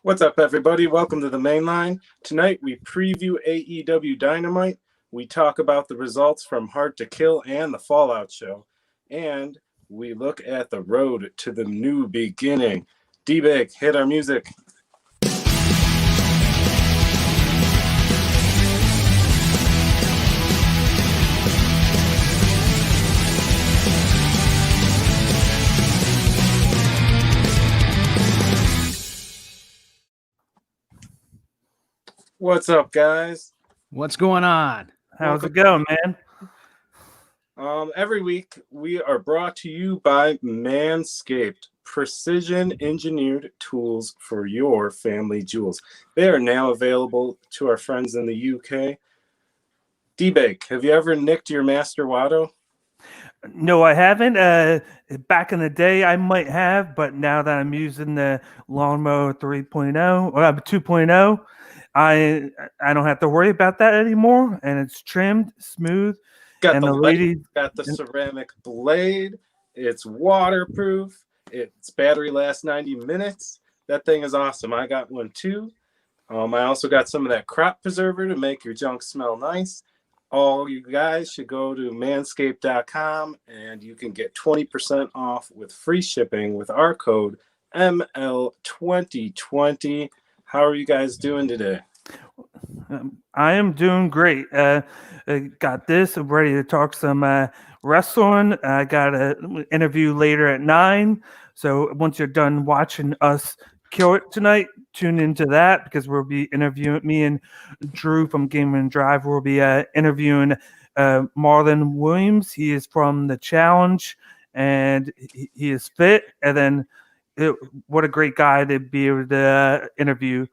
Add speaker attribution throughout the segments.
Speaker 1: What's up, everybody? Welcome to the main line. Tonight, we preview AEW Dynamite. We talk about the results from Hard to Kill and the Fallout show. And we look at the road to the new beginning. D-Big, hit our music. What's up, guys?
Speaker 2: What's going on?
Speaker 3: How's it going, man?
Speaker 1: Every week, we are brought to you by Manscaped, precision engineered tools for your family jewels. They are now available to our friends in the UK. D-Bake, have you ever nicked your Master Watto?
Speaker 3: No, I haven't. Back in the day, I might have, but now that I'm using the Lawnmower 3.0 or 2.0, I don't have to worry about that anymore, and it's trimmed, smooth.
Speaker 1: Got
Speaker 3: and
Speaker 1: the
Speaker 3: lady
Speaker 1: got the ceramic blade. It's waterproof. Its battery lasts 90 minutes. That thing is awesome. I got one too. I also got some of that crop preserver to make your junk smell nice. All you guys should go to manscaped.com and you can get 20% off with free shipping with our code ML2020. How are you guys doing today?
Speaker 3: I am doing great. I got this. I'm ready to talk some wrestling. I got an interview later at 9. So once you're done watching us kill it tonight, tune into that because we'll be interviewing me and Drew from Game and Drive. We'll be interviewing Marlon Williams. He is from the Challenge and he is fit. And then what a great guy to be able to interview.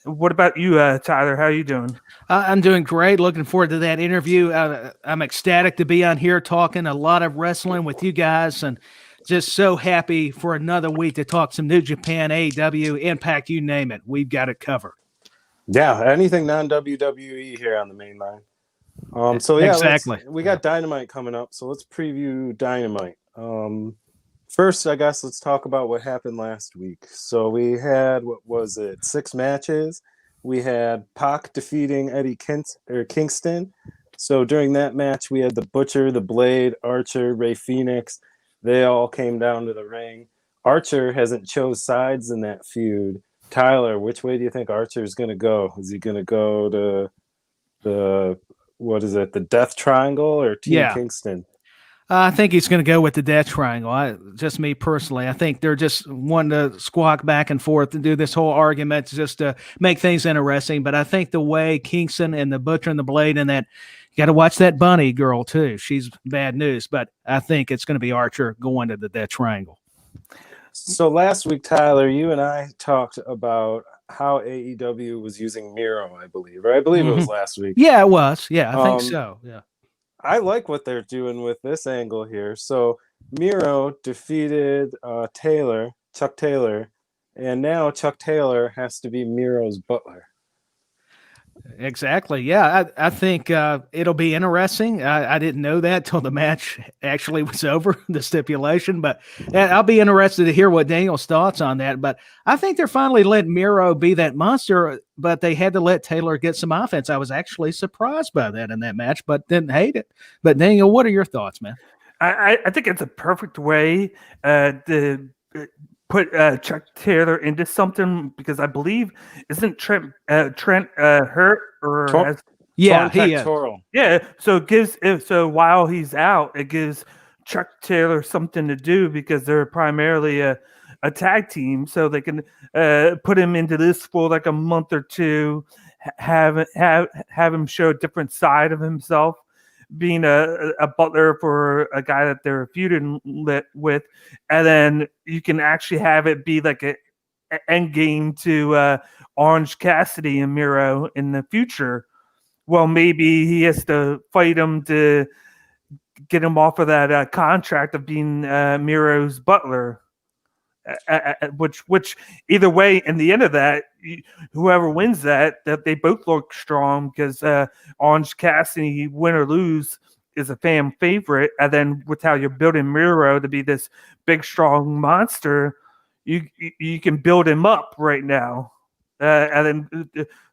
Speaker 3: What about you, Tyler? How are you doing?
Speaker 2: I'm doing great. Looking forward to that interview. I'm ecstatic to be on here talking a lot of wrestling with you guys and just so happy for another week to talk some New Japan, AEW, Impact, you name it. We've got it covered.
Speaker 1: Yeah, anything non-WWE here on the main line. So yeah,
Speaker 2: exactly.
Speaker 1: We got Dynamite coming up, so let's preview Dynamite. First, I guess let's talk about what happened last week. So we had, 6 matches. We had Pac defeating Eddie Kingston. So during that match, we had the Butcher, the Blade, Archer, Ray Phoenix. They all came down to the ring. Archer hasn't chose sides in that feud. Tyler, which way do you think Archer is going to go? Is he going to go to the Death Triangle or Team Kingston?
Speaker 2: I think he's going to go with the Death Triangle. Just me personally. I think they're just wanting to squawk back and forth and do this whole argument just to make things interesting. But I think the way Kingston and the Butcher and the Blade and that, you got to watch that Bunny girl too. She's bad news. But I think it's going to be Archer going to the Death Triangle.
Speaker 1: So last week, Tyler, you and I talked about how AEW was using Miro, I believe. Or I believe it was last week.
Speaker 2: Yeah, it was. Yeah, I think so. Yeah.
Speaker 1: I like what they're doing with this angle here. So Miro defeated Chuck Taylor, and now Chuck Taylor has to be Miro's butler.
Speaker 2: Exactly. Yeah, I think it'll be interesting. I didn't know that till the match actually was over, the stipulation. But I'll be interested to hear what Daniel's thoughts on that. But I think they're finally letting Miro be that monster, but they had to let Taylor get some offense. I was actually surprised by that in that match, but didn't hate it. But Daniel, what are your thoughts, man?
Speaker 3: I think it's a perfect way to put Chuck Taylor into something because I believe isn't Trent hurt or has
Speaker 2: he
Speaker 3: is. Yeah, so it gives while he's out, it gives Chuck Taylor something to do because they're primarily a tag team, so they can put him into this for like a month or two, have him show a different side of himself, being a butler for a guy that they're feuding with, and then you can actually have it be like an end game to Orange Cassidy and Miro in the future. Well, maybe he has to fight him to get him off of that contract of being Miro's butler. Which either way, in the end of that, whoever wins that they both look strong because Orange Cassidy, win or lose, is a fan favorite. And then with how you're building Miro to be this big, strong monster, you can build him up right now. and then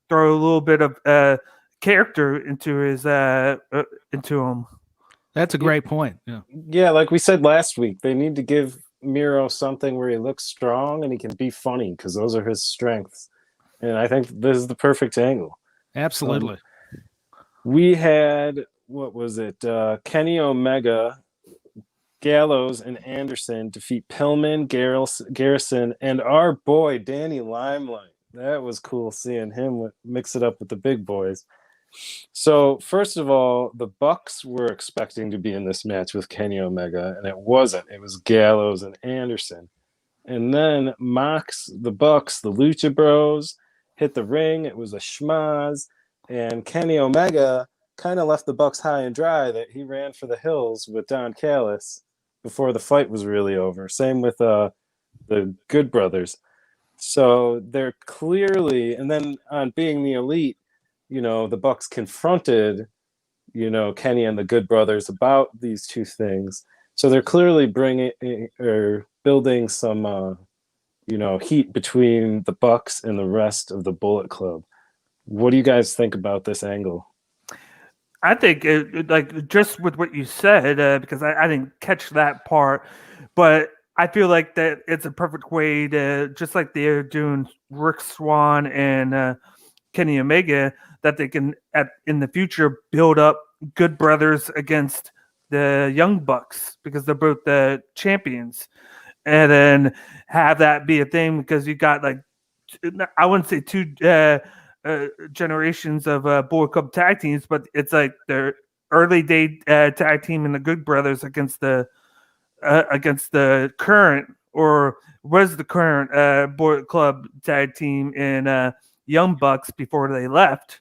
Speaker 3: throw a little bit of character into him.
Speaker 2: That's a great point. Yeah.
Speaker 1: Yeah, like we said last week, they need to give Miro something where he looks strong and he can be funny because those are his strengths. And I think this is the perfect angle.
Speaker 2: Absolutely.
Speaker 1: We had, what was it? Kenny Omega, Gallows, and Anderson defeat Pillman, Garrison, and our boy Danny Limelight. That was cool seeing him mix it up with the big boys. So first of all, the Bucks were expecting to be in this match with Kenny Omega, and it wasn't. It was Gallows and Anderson. And then the Bucks, the Lucha Bros, hit the ring. It was a schmaz, and Kenny Omega kind of left the Bucks high and dry that he ran for the hills with Don Callis before the fight was really over. Same with the Good Brothers. So they're clearly, and then on Being the Elite, the Bucks confronted, Kenny and the Good Brothers about these two things. So they're clearly building some, heat between the Bucks and the rest of the Bullet Club. What do you guys think about this angle?
Speaker 3: I think, just with what you said, because I didn't catch that part, but I feel like that it's a perfect way to, just like they're doing Rick Swann and Kenny Omega, that they can in the future build up Good Brothers against the Young Bucks because they're both the champions, and then have that be a thing because you got I wouldn't say two generations of Bullet Club tag teams, but it's like their early day tag team and the Good Brothers against the current, or was the current Bullet Club tag team in Young Bucks before they left.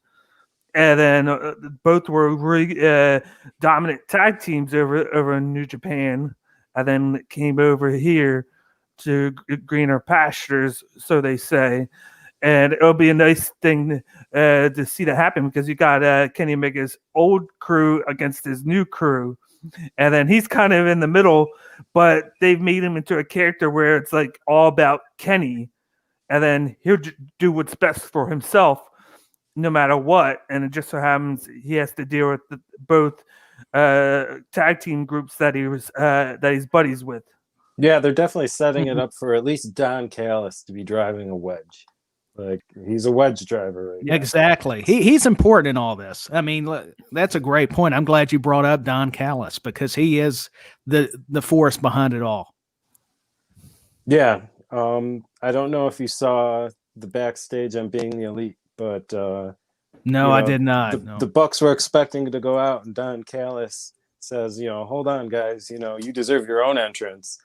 Speaker 3: And then both were really dominant tag teams over in New Japan, and then came over here to greener pastures, so they say. And it'll be a nice thing to see that happen because you got Kenny Omega's old crew against his new crew. And then he's kind of in the middle, but they've made him into a character where it's like all about Kenny. And then he'll do what's best for himself no matter what. And it just so happens he has to deal with both tag team groups that he's buddies with.
Speaker 1: Yeah, they're definitely setting it up for at least Don Callis to be driving a wedge. Like, he's a wedge driver right now.
Speaker 2: Exactly. He's important in all this. I mean, that's a great point. I'm glad you brought up Don Callis because he is the force behind it all.
Speaker 1: Yeah. I don't know if you saw the backstage on Being the Elite, but
Speaker 2: no, I did not.
Speaker 1: The Bucks were expecting to go out, and Don Callis says, hold on, guys, you deserve your own entrance,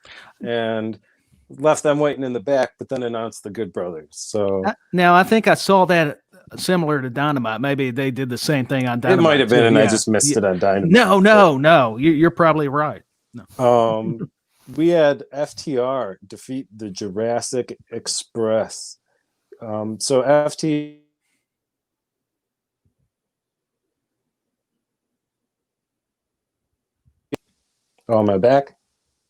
Speaker 1: and left them waiting in the back, but then announced the Good Brothers. So
Speaker 2: now I think I saw that similar to Dynamite. Maybe they did the same thing on Dynamite.
Speaker 1: It might have been, and I just missed it on Dynamite.
Speaker 2: No. You're probably right.
Speaker 1: No. We had FTR defeat the Jurassic Express. So FT. Oh, am I back?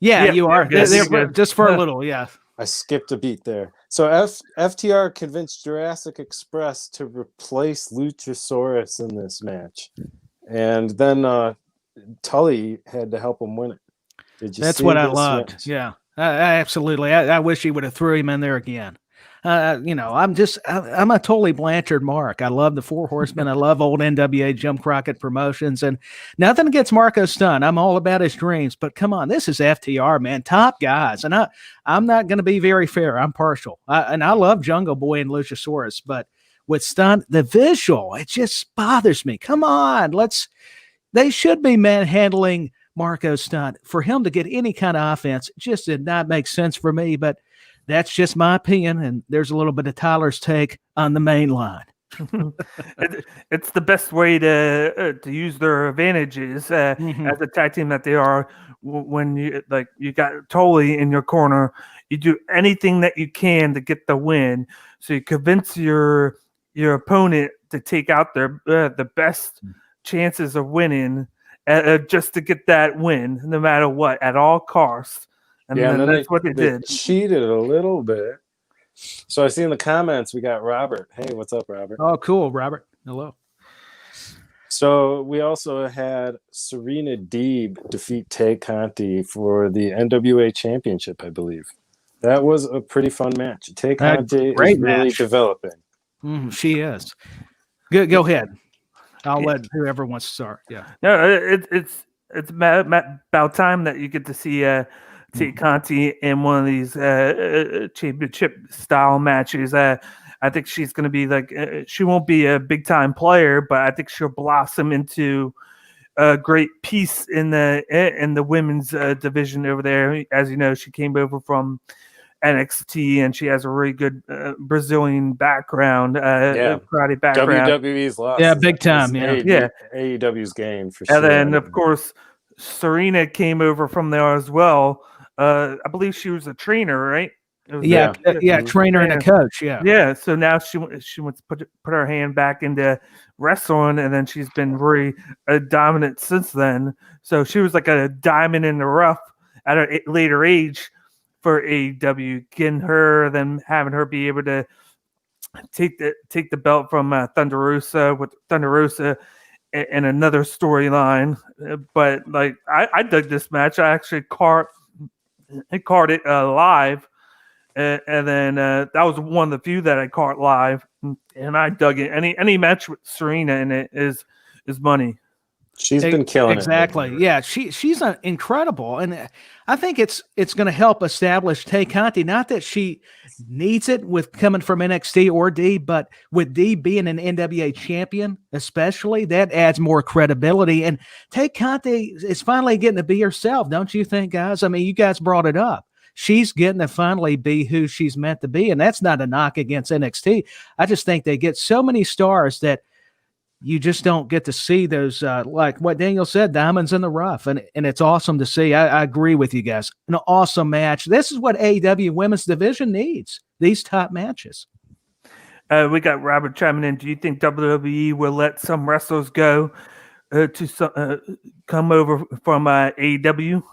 Speaker 2: Yeah, you are.
Speaker 3: Yes,
Speaker 2: just for a little, yeah.
Speaker 1: I skipped a beat there. So FTR convinced Jurassic Express to replace Luchasaurus in this match. And then Tully had to help him win it.
Speaker 2: That's what I loved. Match? Yeah, absolutely. I wish he would have threw him in there again. I'm a totally Blanchard mark. I love the Four Horsemen. I love old NWA Jim Crockett Promotions, and nothing against Marco Stunt. I'm all about his dreams, but come on, this is FTR, man, top guys. And I'm not going to be very fair. I'm partial, and I love Jungle Boy and Luchasaurus, but with Stunt, the visual, it just bothers me. Come on, they should be manhandling Marco Stunt. For him to get any kind of offense just did not make sense for me, but that's just my opinion, and there's a little bit of Tyler's take on the main line.
Speaker 3: It's the best way to use their advantages as a tag team that they are. When you got Tully in your corner, you do anything that you can to get the win. So you convince your opponent to take out the best chances of winning, just to get that win, no matter what, at all costs. And that's what they did.
Speaker 1: Cheated a little bit. So I see in the comments we got Robert. Hey, what's up, Robert?
Speaker 2: Oh, cool, Robert. Hello.
Speaker 1: So we also had Serena Deeb defeat tconti for the NWA Championship, I believe. That was a pretty fun match. tconti is
Speaker 2: great
Speaker 1: really
Speaker 2: match.
Speaker 1: developing.
Speaker 2: She is. Go ahead. I'll let whoever wants to start. Yeah.
Speaker 3: No, it's about time that you get to see tconti in one of these championship style matches. I think she's going to be like she won't be a big time player, but I think she'll blossom into a great piece in the women's division over there. As you know, she came over from NXT and she has a really good Brazilian background, karate background.
Speaker 1: WWE's lost.
Speaker 2: Yeah, big time. Yeah.
Speaker 1: AEW's gain for sure.
Speaker 3: And then, of course, Serena came over from there as well. I believe she was a trainer, right?
Speaker 2: Yeah, trainer and a coach.
Speaker 3: Yeah. So now she wants to put her hand back into wrestling, and then she's been very dominant since then. So she was like a diamond in the rough at a later age for AEW, getting her, then having her be able to take the belt from Thunder Rosa with Thunder Rosa and another storyline. But like I dug this match. I actually caught it live. And then that was one of the few that I caught live, and I dug it. Any match with Serena in it is money.
Speaker 1: She's been killing
Speaker 2: exactly.
Speaker 1: it.
Speaker 2: Yeah, she's incredible, and I think it's going to help establish tconti. Not that she needs it with coming from NXT or D, but with D being an NWA champion, especially that adds more credibility. And tconti is finally getting to be herself, don't you think, guys? I mean, you guys brought it up. She's getting to finally be who she's meant to be. And that's not a knock against NXT. I just think they get so many stars that you just don't get to see those, like what Daniel said, diamonds in the rough. And it's awesome to see. I agree with you guys. An awesome match. This is what AEW women's division needs, these top matches.
Speaker 3: We got Robert chiming in. Do you think WWE will let some wrestlers go to come over from AEW?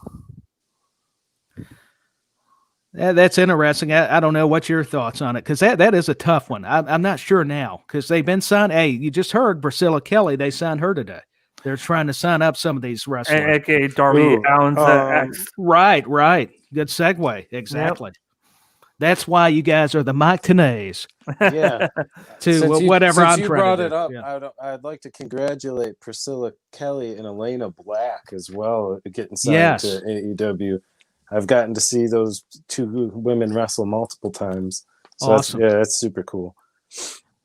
Speaker 2: That's interesting. I don't know what your thoughts on it, because that is a tough one. I'm not sure now, because they've been signed. Hey, you just heard Priscilla Kelly. They signed her today. They're trying to sign up some of these wrestlers.
Speaker 3: AKA Darby Allin's ex.
Speaker 2: Right. Good segue. Exactly. Yep. That's why you guys are the Mike Tenays.
Speaker 1: Yeah.
Speaker 2: Whatever I'm trying to do. Since
Speaker 1: you brought it up, I'd like to congratulate Priscilla Kelly and Elena Black as well, getting signed to AEW. I've gotten to see those two women wrestle multiple times. So
Speaker 2: awesome.
Speaker 1: That's super cool.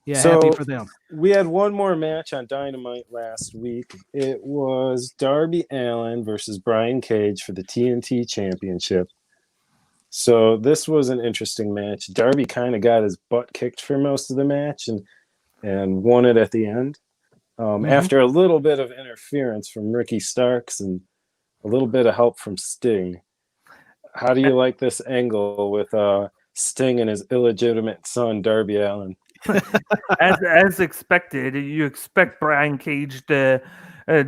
Speaker 2: Yeah, so happy for them.
Speaker 1: We had one more match on Dynamite last week. It was Darby Allin versus Brian Cage for the TNT Championship. So this was an interesting match. Darby kind of got his butt kicked for most of the match and won it at the end. After a little bit of interference from Ricky Starks and a little bit of help from Sting. How do you like this angle with Sting and his illegitimate son, Darby Allin?
Speaker 3: As expected, you expect Brian Cage to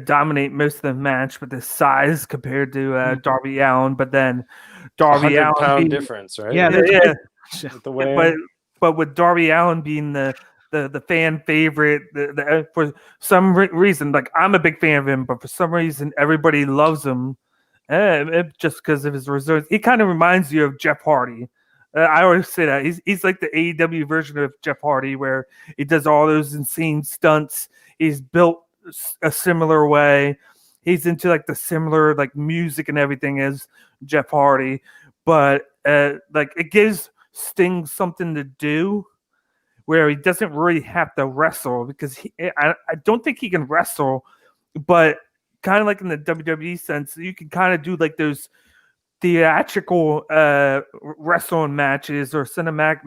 Speaker 3: dominate most of the match with his size compared to Darby Allin, but then Darby Allin
Speaker 1: pound difference, right?
Speaker 2: Yeah.
Speaker 3: But with Darby Allin being the fan favorite, for some reason, like I'm a big fan of him, but for some reason everybody loves him. Just because of his resilience. He kind of reminds you of Jeff Hardy. I always say that. He's like the AEW version of Jeff Hardy, where he does all those insane stunts. He's built a similar way. He's into like the similar like music and everything as Jeff Hardy. But like it gives Sting something to do where he doesn't really have to wrestle, because I don't think he can wrestle, but kind of like in the WWE sense, you can kind of do like those theatrical wrestling matches or cinematic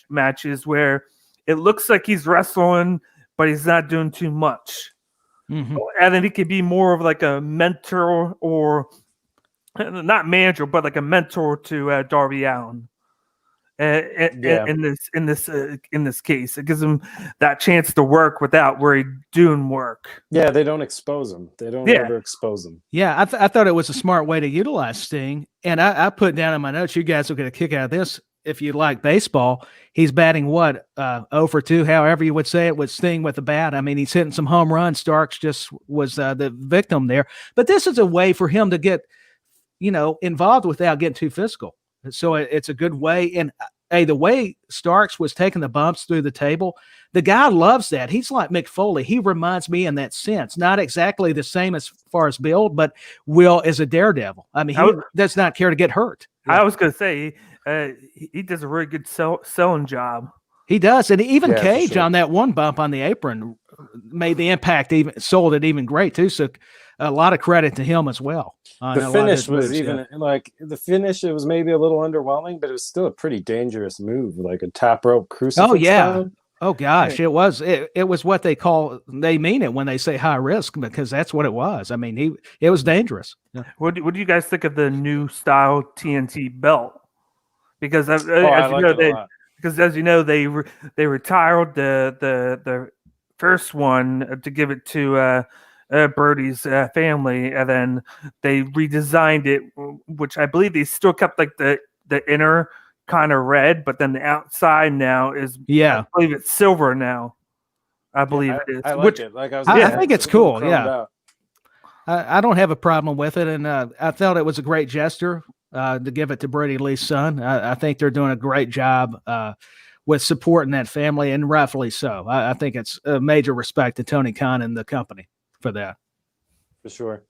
Speaker 3: matches where it looks like he's wrestling, but he's not doing too much. Mm-hmm. And then he could be more of like a mentor, or not manager, but like a mentor to Darby Allin. In this case, it gives him that chance to work without worry doing work.
Speaker 1: Yeah, they don't expose him. They don't ever expose him.
Speaker 2: Yeah, I thought it was a smart way to utilize Sting, and I put down in my notes, you guys will get a kick out of this. if you like baseball, he's batting what 0 for 2, however you would say it, with Sting with the bat. I mean, he's hitting some home runs. Starks just was the victim there. But this is a way for him to get, involved without getting too physical. So it's a good way. And hey, the way Starks was taking the bumps through the table, the guy loves that. He's like Mick Foley. He reminds me in that sense. Not exactly the same as far as build, but Will is a daredevil. I mean, he does not care to get hurt.
Speaker 3: I was going to say, he does a really good selling job.
Speaker 2: He does. And even Cage
Speaker 1: sure.
Speaker 2: on that one bump on the apron made the impact, even sold it even great too. So a lot of credit to him as well.
Speaker 1: The finish was the finish, it was maybe a little underwhelming, but it was still a pretty dangerous move, like a top rope crucifix.
Speaker 2: Oh, yeah.
Speaker 1: Down.
Speaker 2: Oh, gosh. It was what they mean it when they say high risk, because that's what it was. I mean, it was dangerous. Yeah.
Speaker 3: What do you guys think of the new style TNT belt? Because as you know, they retired the first one to give it to Birdie's family, and then they redesigned it, which I believe they still kept like the inner kind of red, but then the outside now is, I believe it's silver now. I believe it is.
Speaker 1: I like it. Like
Speaker 2: I think it's cool. Yeah, I don't have a problem with it, and I thought it was a great gesture to give it to Brady Lee's son. I think they're doing a great job with supporting that family, and rightfully so. I think it's a major respect to Tony Khan and the company for that.
Speaker 1: For sure.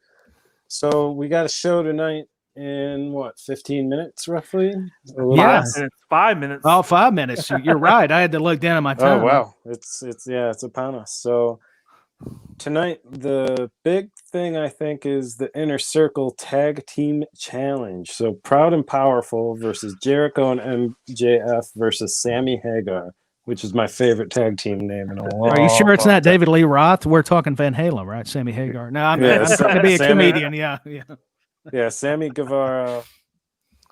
Speaker 1: So we got a show tonight in 15 minutes roughly?
Speaker 2: Yeah,
Speaker 3: it's 5 minutes.
Speaker 2: Oh, 5 minutes. You're right. I had to look down at my time.
Speaker 1: Oh wow, it's upon us. So tonight the big thing I think is the Inner Circle Tag Team Challenge. So Proud and Powerful versus Jericho and MJF versus Sammy Hagar, which is my favorite tag team name in a long time.
Speaker 2: Are you sure it's not David Lee Roth? We're talking Van Halen, right? Sammy Hagar. No, I'm going to be a comedian. Yeah.
Speaker 1: Yeah, Sammy Guevara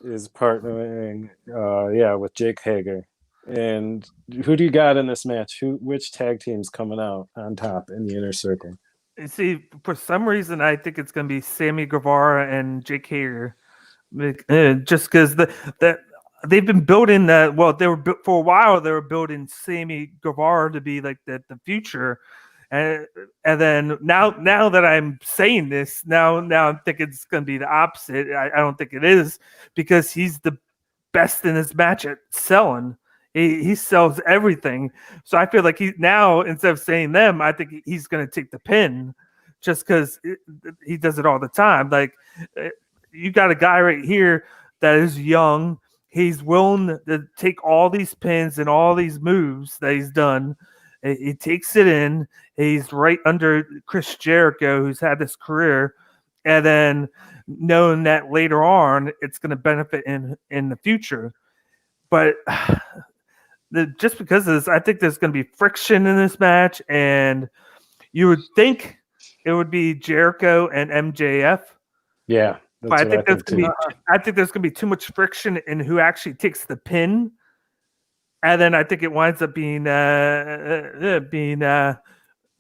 Speaker 1: is partnering with Jake Hager. And who do you got in this match? Which tag team's coming out on top in the Inner Circle?
Speaker 3: See, for some reason, I think it's going to be Sammy Guevara and Jake Hager. Just because they've been building that. Well, for a while. They were building Sammy Guevara to be like the future, and then now that I'm saying this, now I'm thinking it's going to be the opposite. I don't think it is, because he's the best in his match at selling. He sells everything. So I feel like now, instead of saying them, I think he's going to take the pin, just because he does it all the time. Like, you got a guy right here that is young. He's willing to take all these pins and all these moves that he's done. He takes it in. He's right under Chris Jericho, who's had this career. And then knowing that later on, it's going to benefit in the future. But just because of this, I think there's going to be friction in this match. And you would think it would be Jericho and MJF.
Speaker 1: Yeah.
Speaker 3: But I think there's gonna be too much friction in who actually takes the pin, and then I think it winds up being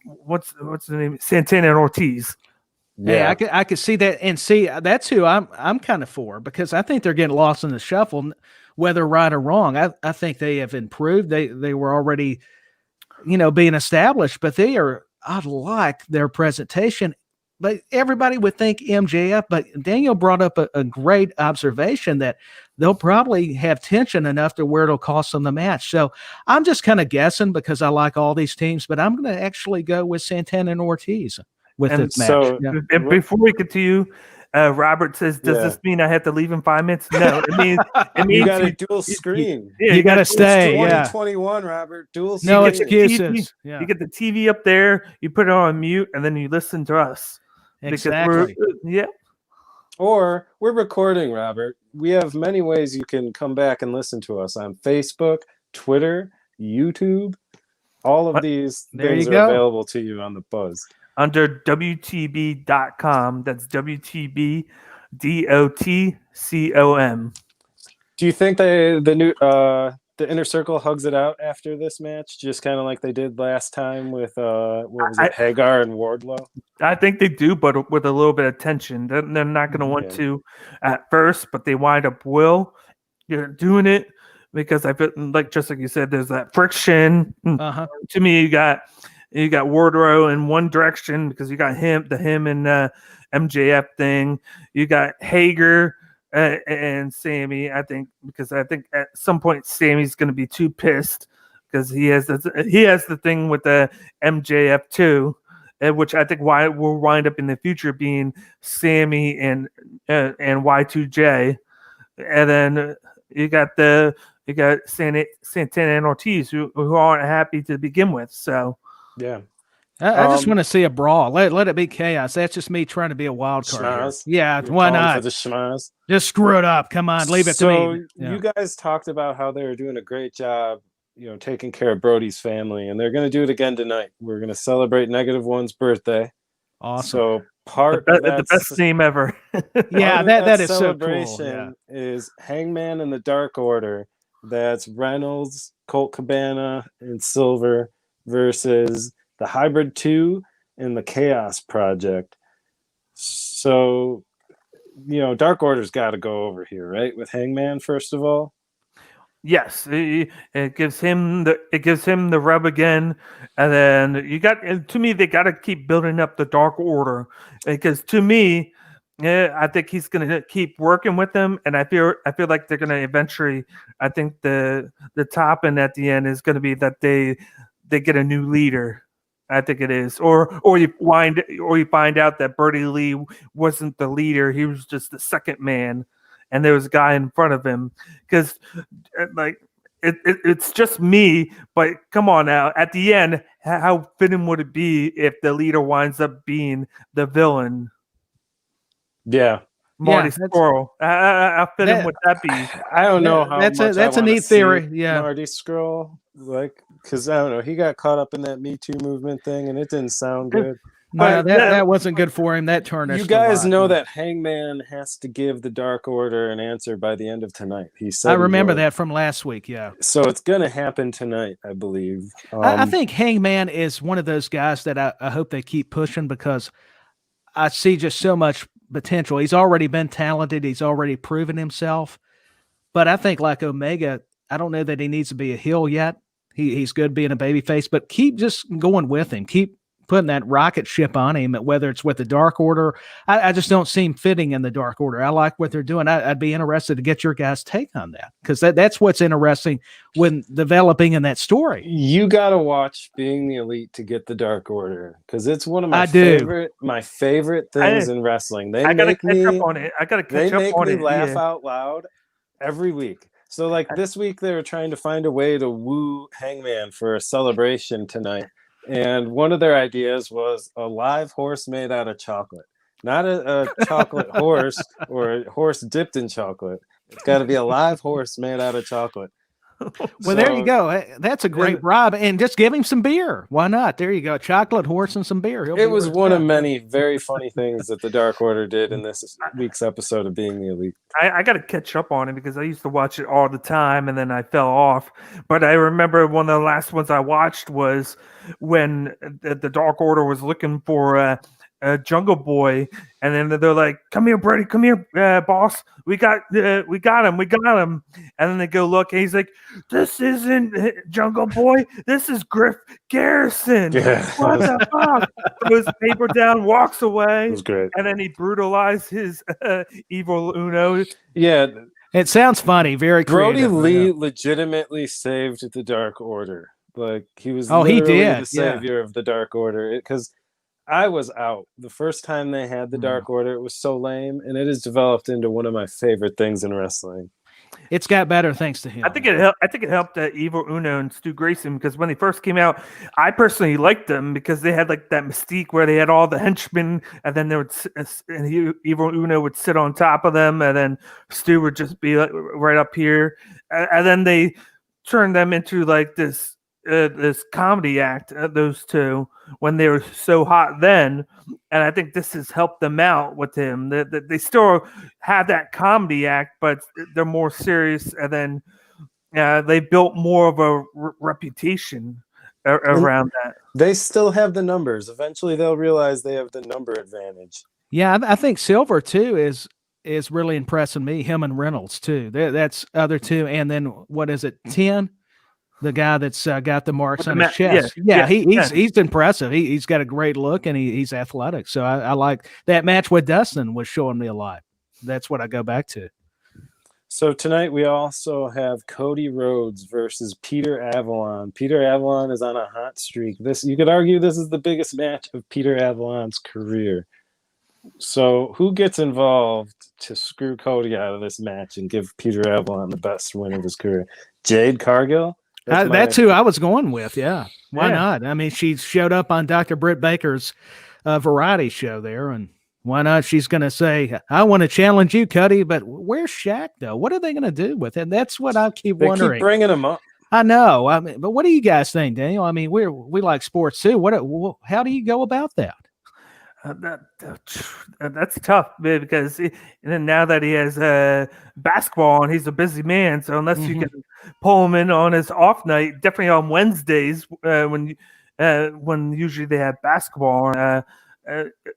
Speaker 3: what's the name? Santana and Ortiz.
Speaker 2: Yeah, I could see that, and see that's who I'm kind of for, because I think they're getting lost in the shuffle, whether right or wrong. I think they have improved. They were already, being established, but I like their presentation. But everybody would think MJF, but Daniel brought up a great observation that they'll probably have tension enough to where it'll cost them the match. So I'm just kind of guessing, because I like all these teams, but I'm going to actually go with Santana and Ortiz with this match.
Speaker 1: So,
Speaker 3: and before we continue, Robert says, "Does this mean I have to leave in 5 minutes?" No, it means
Speaker 1: you got a dual screen.
Speaker 2: You got to stay.
Speaker 1: 2021, Robert. Dual screen.
Speaker 2: No excuses.
Speaker 3: You get the TV up there. You put it on mute, and then you listen to us.
Speaker 2: Exactly.
Speaker 1: Or we're recording, Robert. We have many ways you can come back and listen to us on Facebook, Twitter, YouTube. All of these things are available to you on the Buzz.
Speaker 3: Under WTB.com. That's WTB.com.
Speaker 1: Do you think the Inner Circle hugs it out after this match, just kind of like they did last time with Hagar and Wardlow?
Speaker 3: I think they do, but with a little bit of tension. They're not going to want to at first, but they wind up you're doing it. because I feel like, just like you said, there's that friction.
Speaker 2: Uh-huh.
Speaker 3: To me, you got Wardrow in one direction because you got him and MJF thing. You got Hager and Sammy. I think at some point Sammy's going to be too pissed because he has the thing with the MJF too, which I think why will wind up in the future being Sammy and Y2J, and then you got Santana and Ortiz who aren't happy to begin with. So
Speaker 1: yeah.
Speaker 2: I just want to see a brawl. Let it be chaos. That's just me trying to be a wild card here. Yeah,
Speaker 1: You're
Speaker 2: why
Speaker 1: calling
Speaker 2: not?
Speaker 1: for the schmaz?
Speaker 2: Just screw it up. Come on, leave it to me.
Speaker 1: You guys talked about how they were doing a great job, taking care of Brody's family, and they're going to do it again tonight. We're going to celebrate Negative One's birthday.
Speaker 2: Awesome.
Speaker 1: So
Speaker 3: the best name ever.
Speaker 2: Yeah, that is
Speaker 1: celebration
Speaker 2: so cool. Yeah.
Speaker 1: is Hangman and the Dark Order. That's Reynolds, Colt Cabana, and Silver versus the Hybrid 2 and the Chaos Project. So, Dark Order's got to go over here, right? With Hangman, first of all.
Speaker 3: Yes, it gives him the rub again, and then to me they got to keep building up the Dark Order, because to me, I think he's going to keep working with them, and I feel like they're going to eventually. I think the top end at the end is going to be that they get a new leader. I think it is, or you find out that Bertie Lee wasn't the leader; he was just the second man. And there was a guy in front of him, because it's just me. But come on now, at the end, how fitting would it be if the leader winds up being the villain?
Speaker 1: Yeah,
Speaker 3: Marty Scurll. How fitting would that be?
Speaker 1: I don't know how
Speaker 2: that's a neat theory. Yeah,
Speaker 1: Marty Scurll, because I don't know, he got caught up in that Me Too movement thing, and it didn't sound good.
Speaker 2: No, that wasn't good for him. That turned.
Speaker 1: You guys know that Hangman has to give the Dark Order an answer by the end of tonight. He said.
Speaker 2: I remember that from last week. Yeah.
Speaker 1: So it's going to happen tonight, I believe.
Speaker 2: I think Hangman is one of those guys that I hope they keep pushing, because I see just so much potential. He's already been talented. He's already proven himself. But I think, like Omega, I don't know that he needs to be a heel yet. He's good being a babyface, but keep just going with him. Keep putting that rocket ship on him, whether it's with the Dark Order. I just don't see him fitting in the Dark Order. I like what they're doing. I'd be interested to get your guys' take on that, because that's what's interesting when developing in that story.
Speaker 1: You got to watch Being the Elite to get the Dark Order, because it's one of my favorite things in wrestling.
Speaker 3: I got to catch up on it.
Speaker 1: They make me laugh out loud every week. So this week they were trying to find a way to woo Hangman for a celebration tonight. And one of their ideas was a live horse made out of chocolate. Not a chocolate horse or a horse dipped in chocolate. It's got to be a live horse made out of chocolate.
Speaker 2: Well, there you go. That's a great bribe. And just give him some beer. Why not? There you go. Chocolate horse and some beer.
Speaker 1: It was one of many very funny things that the Dark Order did in this week's episode of Being the Elite.
Speaker 3: I got to catch up on it, because I used to watch it all the time, and then I fell off. But I remember one of the last ones I watched was when the Dark Order was looking for a Jungle Boy, and then they're like, "Come here, Brady. Come here, boss. We got him. And then they go look, and he's like, "This isn't Jungle Boy. This is Griff Garrison."
Speaker 1: Yeah.
Speaker 3: What the fuck? Throws the paper down, walks away.
Speaker 1: It was great.
Speaker 3: And then he brutalized his evil Uno.
Speaker 1: Yeah.
Speaker 2: It sounds funny. Very creative.
Speaker 1: Brody Lee legitimately saved the Dark Order. He was
Speaker 2: he did.
Speaker 1: The savior of the Dark Order, because I was out the first time they had the Dark Order. It was so lame, and it has developed into one of my favorite things in wrestling.
Speaker 2: It's got better thanks to him.
Speaker 3: I think it helped Evil Uno and Stu Grayson, because when they first came out, I personally liked them because they had that mystique where they had all the henchmen, and then Evil Uno would sit on top of them, and then Stu would just be right up here, and then they turned them into this comedy act, those two, when they were so hot then, and I think this has helped them out with him. They still have that comedy act, but they're more serious, and then they built more of a reputation around that.
Speaker 1: They still have the numbers. Eventually, they'll realize they have the number advantage.
Speaker 2: Yeah, I think Silver too is is really impressing me. Him and Reynolds too. That's other two. And then what is it? 10, the guy that's got the marks on his chest. He's impressive. He's got a great look and he's athletic. So I like that match with Dustin was showing me a lot. That's what I go back to.
Speaker 1: So tonight we also have Cody Rhodes versus Peter Avalon. Peter Avalon is on a hot streak. You could argue this is the biggest match of Peter Avalon's career. So who gets involved to screw Cody out of this match and give Peter Avalon the best win of his career? Jade Cargill?
Speaker 2: That's who I was going with. Yeah. Why not? I mean, she showed up on Dr. Britt Baker's variety show there, and why not? She's going to say, I want to challenge you, Cody, but where's Shaq, though? What are they going to do with it? That's what I keep wondering.
Speaker 1: They keep bringing him up.
Speaker 2: I know. I mean, but what do you guys think, Daniel? I mean, we like sports, too. How do you go about that?
Speaker 3: That's tough, man, because now that he has basketball and he's a busy man, so unless you can pull him in on his off night, definitely on Wednesdays when usually they have basketball,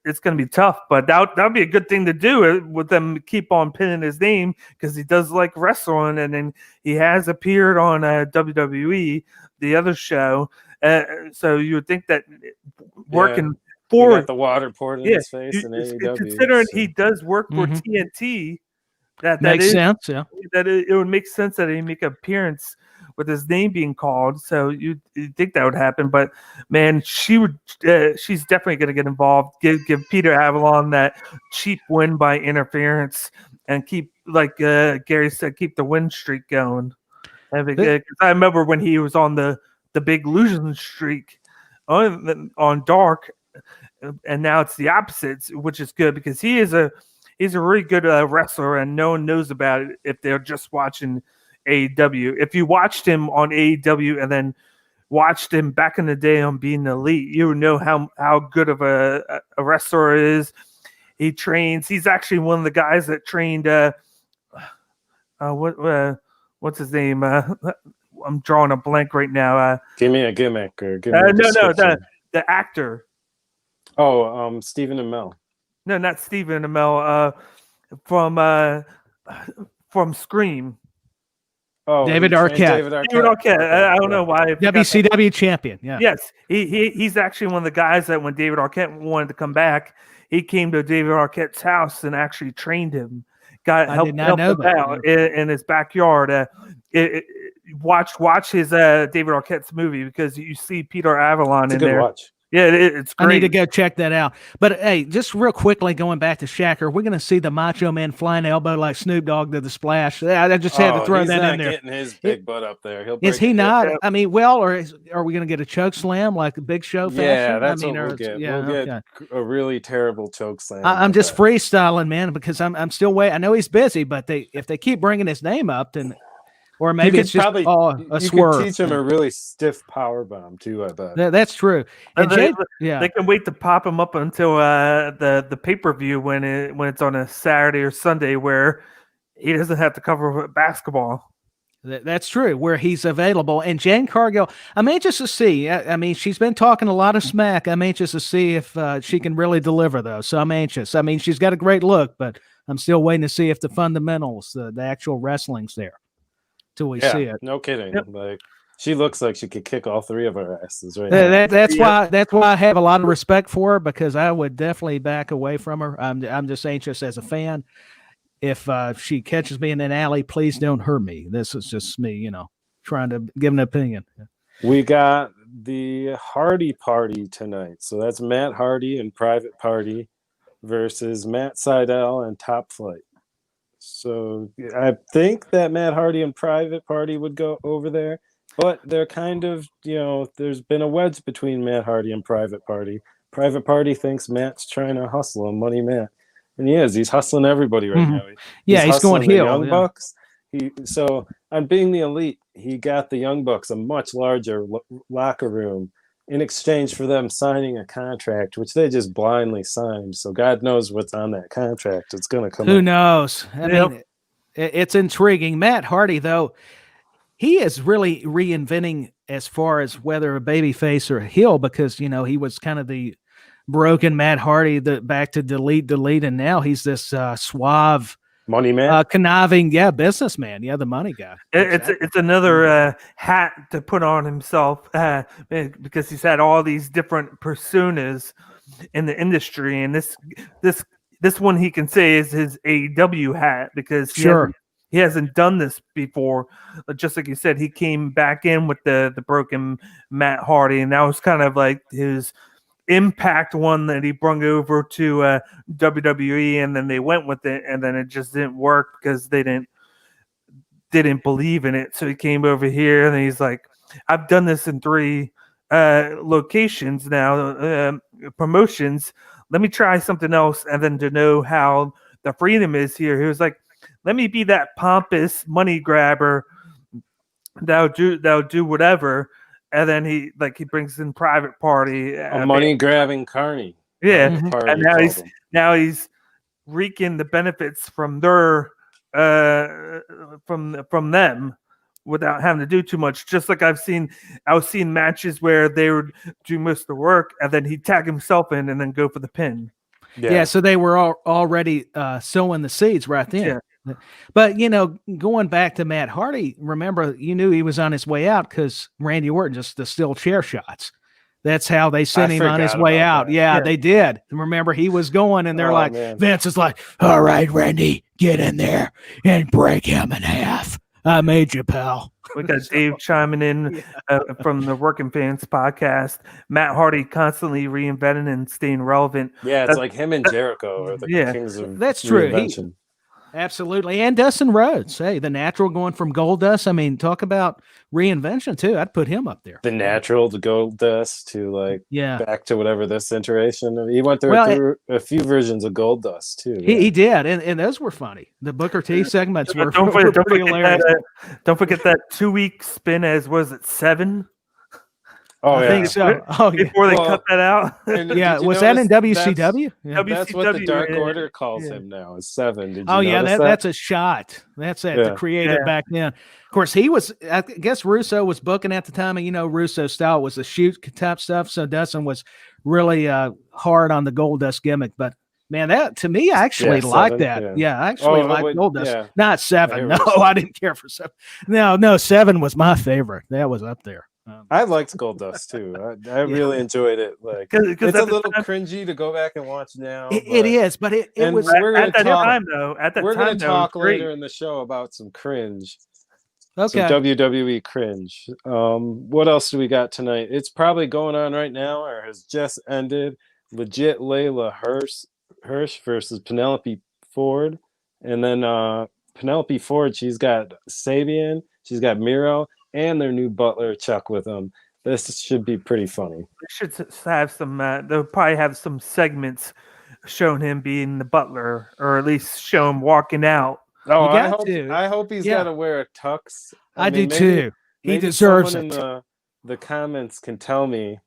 Speaker 3: it's going to be tough. But that would be a good thing to do with them keep on pinning his name because he does like wrestling, and then he has appeared on WWE, the other show. So you would think that working.
Speaker 1: Got the water poured in his face in AEW.
Speaker 3: Considering he does work for TNT, that
Speaker 2: makes sense. Yeah,
Speaker 3: that it would make sense that he make an appearance with his name being called. So you think that would happen, but man, she's definitely going to get involved. Give Peter Avalon that cheap win by interference and keep, like Gary said, keep the win streak going. I remember when he was on the big losing streak on Dark. And now it's the opposite, which is good because he's a really good wrestler, and no one knows about it if they're just watching AEW. If you watched him on AEW and then watched him back in the day on Being Elite, you would know how good of a wrestler he is. He trains. He's actually one of the guys that trained. What's his name? I'm drawing a blank right now.
Speaker 1: Give me a gimmick or give me a description.
Speaker 3: The actor.
Speaker 1: Oh, Stephen Amell.
Speaker 3: No, not Stephen Amell. From Scream.
Speaker 1: Oh,
Speaker 2: David Arquette.
Speaker 3: David Arquette. I don't know why.
Speaker 2: WCW champion. Yeah.
Speaker 3: Yes, he's actually one of the guys that when David Arquette wanted to come back, he came to David Arquette's house and actually trained him. Helped him out in his backyard. Watch his David Arquette's movie because you see Peter Avalon in there.
Speaker 1: Watch.
Speaker 3: Yeah, it's great.
Speaker 2: I need to go check that out. But hey, just real quickly going back to Shaq, are we going to see the Macho Man flying elbow like Snoop Dogg to the splash? I just had to throw that in there.
Speaker 1: Getting his big butt up there.
Speaker 2: Is he not? I mean, or are we going to get a choke slam like a Big Show fashion?
Speaker 1: Yeah, that's what we'll get. We'll get a really terrible choke slam.
Speaker 2: I'm just freestyling, man, because I'm still waiting. I know he's busy, but if they keep bringing his name up, then. Or maybe it's just a swerve.
Speaker 1: You could teach him a really stiff power bomb too, I bet.
Speaker 2: That's true. And
Speaker 3: they can wait to pop him up until the pay-per-view when it's on a Saturday or Sunday where he doesn't have to cover basketball.
Speaker 2: That's true, where he's available. And Jade Cargill, I'm anxious to see. I mean, she's been talking a lot of smack. I'm anxious to see if she can really deliver, though. So I'm anxious. I mean, she's got a great look, but I'm still waiting to see if the fundamentals, the actual wrestling's there. Till we see it.
Speaker 1: No kidding. Yep. Like she looks like she could kick all three of our asses right
Speaker 2: now. That's why I have a lot of respect for her because I would definitely back away from her. I'm just anxious as a fan. If she catches me in an alley, please don't hurt me. This is just me, trying to give an opinion.
Speaker 1: We got the Hardy Party tonight. So that's Matt Hardy and Private Party versus Matt Seidel and Top Flight. So I think that Matt Hardy and Private Party would go over there, but they're kind of, there's been a wedge between Matt Hardy and Private Party. Private Party thinks Matt's trying to hustle him, Money Matt. And he is. He's hustling everybody right now.
Speaker 2: He's going heel.
Speaker 1: Young Bucks. So on Being the Elite, he got the Young Bucks a much larger locker room in exchange for them signing a contract, which they just blindly signed. So God knows what's on that contract. It's going to come.
Speaker 2: Who knows? I mean, it's intriguing. Matt Hardy, though, he is really reinventing as far as whether a baby face or a heel because, he was kind of the broken Matt Hardy back to delete, and now he's this suave,
Speaker 1: Money man.
Speaker 2: conniving, businessman. Yeah, the money guy.
Speaker 3: It's another hat to put on himself because he's had all these different personas in the industry, and this one he can say is his AEW hat because he hasn't done this before. Just like you said, he came back in with the broken Matt Hardy, and that was kind of like his Impact one that he brung over to WWE, and then they went with it, and then it just didn't work because they didn't believe in it. So he came over here, and he's like, I've done this in 3 locations now, promotions. Let me try something else. And then to know how the freedom is here, he was like, let me be that pompous money grabber that'll do whatever. And then he brings in Private Party,
Speaker 1: a money grabbing carny.
Speaker 3: Yeah, and now he's reaping the benefits from their from them without having to do too much. Just like I was seeing matches where they would do most of the work, and then he'd tag himself in and then go for the pin.
Speaker 2: Yeah, so they were already sowing the seeds right then. Yeah. But, going back to Matt Hardy, remember, you knew he was on his way out because Randy Orton just the still chair shots. That's how they sent him on his way out. Yeah, they did. Remember, he was going, and they're Vince is like, all right, Randy, get in there and break him in half. I made you, pal.
Speaker 3: We got Dave chiming in from the Working Fans podcast. Matt Hardy constantly reinventing and staying relevant.
Speaker 1: Yeah, it's like him and Jericho are the kings of
Speaker 2: that's true. Absolutely. And Dustin Rhodes. Hey, the Natural going from Goldust. I mean, talk about reinvention, too. I'd put him up there.
Speaker 1: The Natural to Goldust to back to whatever this iteration. He went through a few versions of Goldust, too.
Speaker 2: He did. And those were funny. The Booker T segments were pretty hilarious.
Speaker 3: Don't forget that 2-week spin as, was it 7?
Speaker 1: Oh,
Speaker 2: I think so.
Speaker 3: Before they cut that out.
Speaker 2: Was that in WCW?
Speaker 1: That's what the Dark Order calls him now, is 7. Did you
Speaker 2: that's a shot. That's the creative back then. Of course, I guess Russo was booking at the time, and Russo's style was the shoot type stuff, so Dustin was really hard on the Goldust gimmick, but man, that to me, I actually like that. Yeah, I actually like Goldust. Yeah. Not 7. No, I didn't care for 7. No, 7 was my favorite. That was up there.
Speaker 1: I liked Goldust too. I really enjoyed it. Like it's a little cringy to go back and watch now.
Speaker 2: It is, but it was.
Speaker 1: We're going
Speaker 3: to
Speaker 1: talk later in the show about some cringe.
Speaker 2: Okay.
Speaker 1: Some WWE cringe. What else do we got tonight? It's probably going on right now, or has just ended. Legit Layla Hirsch versus Penelope Ford, and then Penelope Ford. She's got Sabian. She's got Miro. And their new butler, Chuck, with them. This should be pretty funny.
Speaker 3: They should have some. They'll probably have some segments showing him being the butler, or at least show him walking out.
Speaker 1: Oh, I hope he's got to wear a tux.
Speaker 2: I do too. He deserves it.
Speaker 1: In the comments can tell me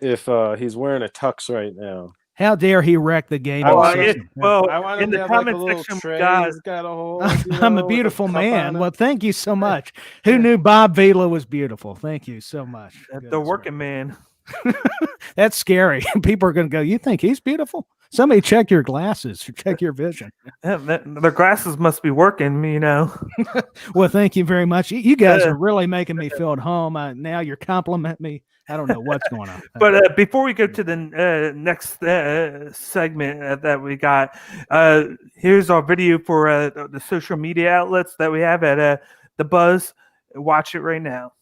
Speaker 1: if he's wearing a tux right now.
Speaker 2: How dare he wreck the game?
Speaker 3: In the comment section,
Speaker 1: got a whole,
Speaker 2: I'm a beautiful man. Well, thank you so much. Who knew Bob Vila was beautiful? Thank you so much.
Speaker 3: The working man.
Speaker 2: That's scary. People are going to go, you think he's beautiful? Somebody check your glasses or check your vision.
Speaker 3: Their glasses must be working,
Speaker 2: Well, thank you very much. You guys are really making me feel at home. Now you're complimenting me. I don't know what's going on.
Speaker 3: But before we go to the next segment that we got, here's our video for the social media outlets that we have at The Buzz. Watch it right now.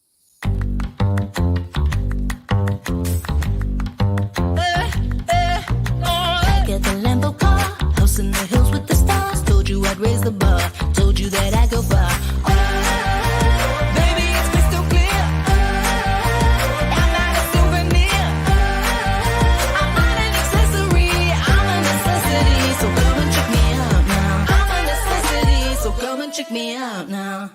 Speaker 4: Get the Lambo car, house in the hills with the stars. Told you I'd raise the bar, told you that I go far. Baby, it's crystal clear. I'm not a souvenir. I'm not an accessory. I'm a necessity. So come and check me out now. I'm a necessity. So come and check me out now.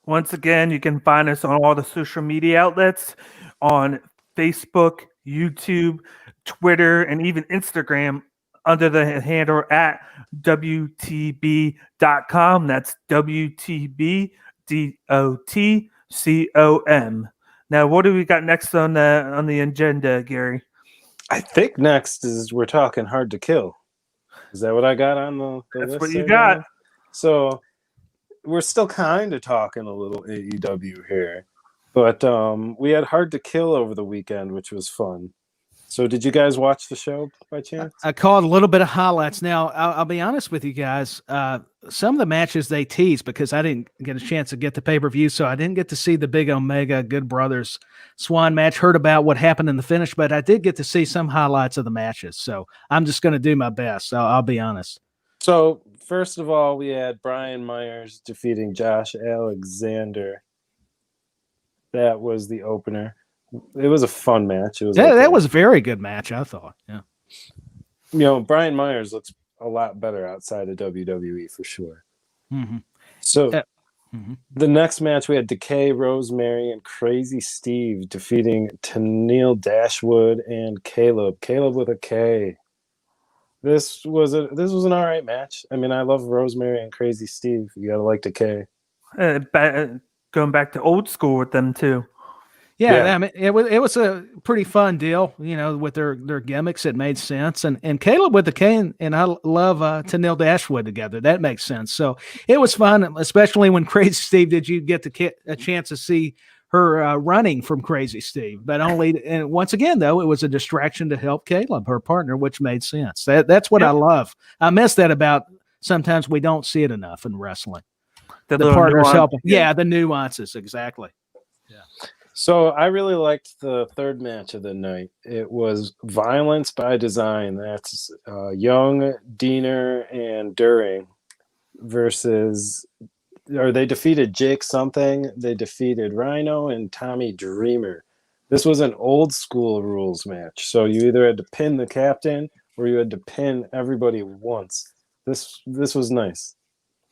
Speaker 3: Once again, you can find us on all the social media outlets on Facebook, YouTube, Twitter, and even Instagram under the handle at WTB.com. That's WTB.com. Now, what do we got next on the agenda, Gary?
Speaker 1: I think next is we're talking Hard to Kill. Is that what I got on the
Speaker 3: That's
Speaker 1: list?
Speaker 3: what you
Speaker 1: there,
Speaker 3: got.
Speaker 1: Daniel? So we're still kind of talking a little AEW here, but we had Hard to Kill over the weekend, which was fun. So did you guys watch the show by chance?
Speaker 2: I caught a little bit of highlights. Now, I'll be honest with you guys. Some of the matches they teased because I didn't get a chance to get the pay-per-view, so I didn't get to see the Big Omega Good Brothers Swan match, heard about what happened in the finish, but I did get to see some highlights of the matches. So I'm just going to do my best. I'll be honest.
Speaker 1: So first of all, we had Brian Myers defeating Josh Alexander. That was the opener. It was a fun match. It was
Speaker 2: That was a very good match, I thought. Yeah.
Speaker 1: You know, Brian Myers looks a lot better outside of WWE for sure.
Speaker 2: Mm-hmm.
Speaker 1: So the next match we had Decay, Rosemary, and Crazy Steve defeating Tennille Dashwood and Caleb. Caleb with a K. This was an all right match. I mean, I love Rosemary and Crazy Steve. You gotta like Decay.
Speaker 3: Going back to old school with them too.
Speaker 2: Yeah, I mean, it was a pretty fun deal, you know, with their gimmicks. It made sense, and Caleb with the K and I love Tennille Dashwood together. That makes sense. So it was fun, especially when Crazy Steve did you get a chance to see her running from Crazy Steve, but only and once again though it was a distraction to help Caleb, her partner, which made sense. That's what I love. I miss that about sometimes we don't see it enough in wrestling. The partners helping, the nuances exactly. Yeah.
Speaker 1: So I really liked the third match of the night. It was Violence by Design. That's Young, Diener, and During versus, or they defeated Jake something. They defeated Rhino and Tommy Dreamer. This was an old school rules match. So you either had to pin the captain or you had to pin everybody once. This was nice.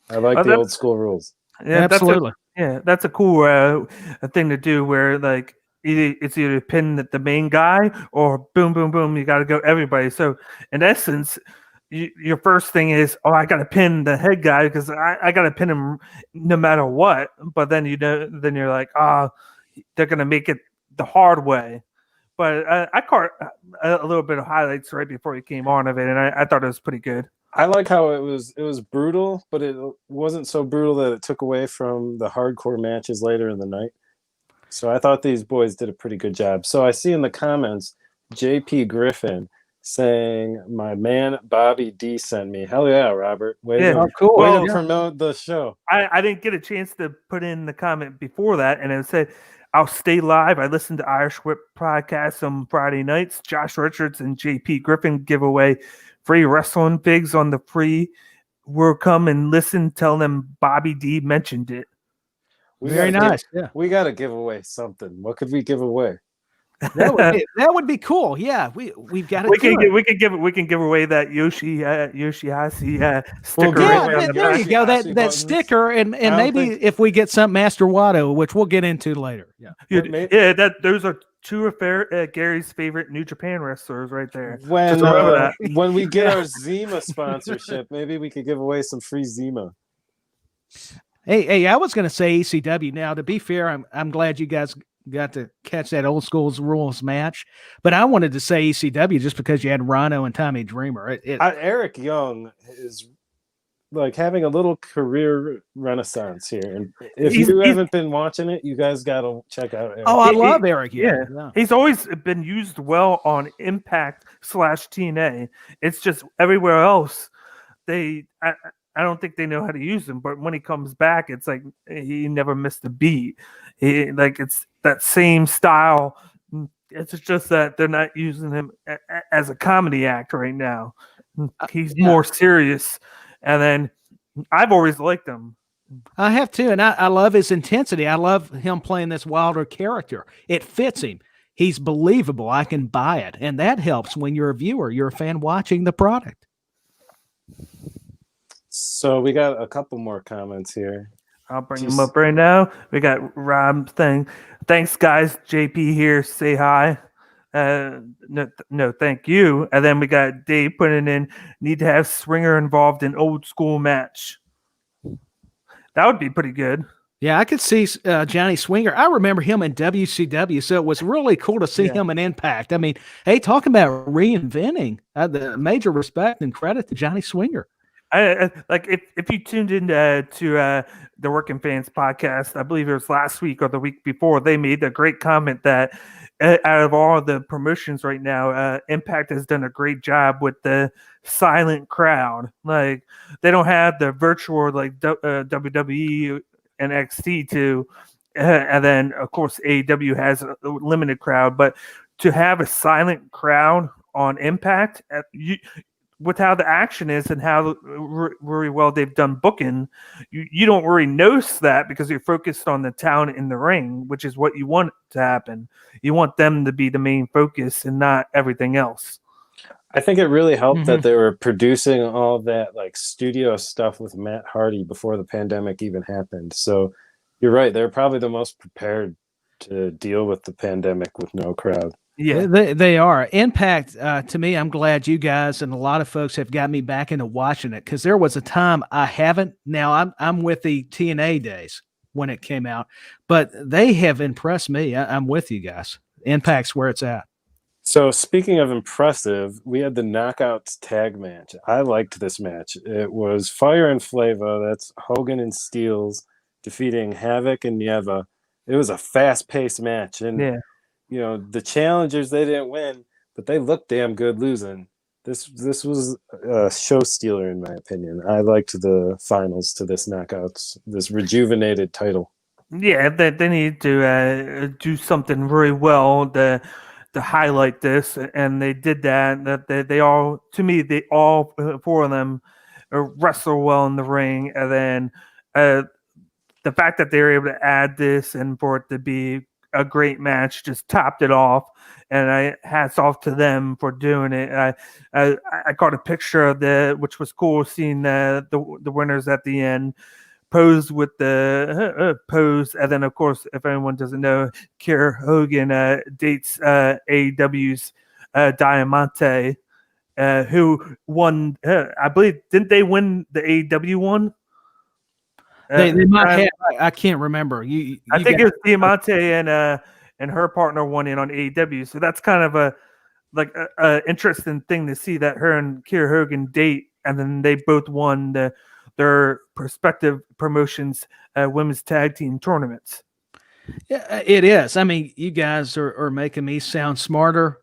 Speaker 1: I like the old school rules.
Speaker 3: Yeah,
Speaker 2: absolutely.
Speaker 3: That's a cool a thing to do where like it's either pin the main guy or boom, boom, boom. You got to go everybody. So in essence, your first thing is, I got to pin the head guy because I got to pin him no matter what. But then then you're like, they're gonna make it the hard way. But I caught a little bit of highlights right before you came on of it, and I thought it was pretty good.
Speaker 1: I like how it was brutal, but it wasn't so brutal that it took away from the hardcore matches later in the night. So I thought these boys did a pretty good job. So I see in the comments, JP Griffin saying, "My man Bobby D sent me." Hell yeah, Robert. Way to promote the show.
Speaker 3: I didn't get a chance to put in the comment before that, and it said, "I'll stay live. I listen to Irish Whip podcast on Friday nights. Josh Richards and JP Griffin give away free wrestling figs on the free. We'll come and listen. Tell them Bobby D mentioned it."
Speaker 2: Very nice.
Speaker 1: We got to give away something. What could we give away?
Speaker 2: That would be cool. Yeah, we've got to.
Speaker 3: We can give away that Yoshihashi sticker.
Speaker 2: Well, there you go. That sticker, and maybe if we get some Master Watto, which we'll get into later. Yeah,
Speaker 3: those are two of Gary's favorite New Japan wrestlers right there.
Speaker 1: When we get our Zima sponsorship, maybe we could give away some free Zima.
Speaker 2: Hey, I was going to say ECW. Now, to be fair, I'm glad you guys got to catch that old school rules match, but I wanted to say ECW just because you had Rhino and Tommy Dreamer.
Speaker 1: Eric Young is like having a little career renaissance here, and if you haven't been watching it, you guys got to check out Eric.
Speaker 2: I love Eric Young.
Speaker 3: Yeah, he's always been used well on Impact / TNA. It's just everywhere else I don't think they know how to use him, but when he comes back, it's like he never missed a beat. It's that same style. It's just that they're not using him as a comedy act right now. He's more serious. And then I've always liked him.
Speaker 2: I have too, and I love his intensity. I love him playing this wilder character. It fits him. He's believable. I can buy it, and that helps when you're a viewer. You're a fan watching the product.
Speaker 1: So we got a couple more comments here.
Speaker 3: I'll bring them up right now. We got Rob thing. Thanks, guys. JP here. Say hi. No, thank you. And then we got Dave putting in, need to have Swinger involved in old school match. That would be pretty good.
Speaker 2: Yeah, I could see Johnny Swinger. I remember him in WCW, so it was really cool to see him in Impact. I mean, hey, talking about reinventing, the major respect and credit to Johnny Swinger.
Speaker 3: Like if you tuned in to the Working Fans podcast, I believe it was last week or the week before, they made a great comment that out of all the promotions right now, Impact has done a great job with the silent crowd. Like they don't have the virtual like WWE and NXT to, and then of course AEW has a limited crowd, but to have a silent crowd on Impact, with how the action is and how really well they've done booking, you don't really notice that because you're focused on the talent in the ring, which is what you want to happen. You want them to be the main focus and not everything else.
Speaker 1: I think it really helped that they were producing all that like studio stuff with Matt Hardy before the pandemic even happened. So you're right. They're probably the most prepared to deal with the pandemic with no crowd.
Speaker 2: Yeah, they are. Impact, to me, I'm glad you guys and a lot of folks have got me back into watching it because there was a time I haven't. Now I'm with the TNA days when it came out, but they have impressed me. I'm with you guys. Impact's where it's at.
Speaker 1: So speaking of impressive, we had the Knockouts tag match. I liked this match. It was Fire and Flava. That's Hogan and Steels defeating Havoc and Nieva. It was a fast-paced match, and you know the challengers, they didn't win, but they looked damn good losing. This was a show stealer in my opinion. I liked the finals to this Knockouts, this rejuvenated title.
Speaker 3: Yeah, they need to do something really well to highlight this, and they did that. That they all, to me, they all four of them wrestle well in the ring, and then the fact that they were able to add this and for it to be a great match just topped it off. And hats off to them for doing it. I caught a picture of which was cool, seeing the winners at the end pose with the pose, and then of course, if anyone doesn't know, Kier Hogan dates AEW's Dynamite, who won. I believe, didn't they win the AEW one?
Speaker 2: They might have. I can't remember.
Speaker 3: I think it was Diamante and her partner won in on AEW. So that's kind of a interesting thing to see that her and Kier Hogan date, and then they both won their respective promotions women's tag team tournaments.
Speaker 2: Yeah, it is. I mean, you guys are making me sound smarter,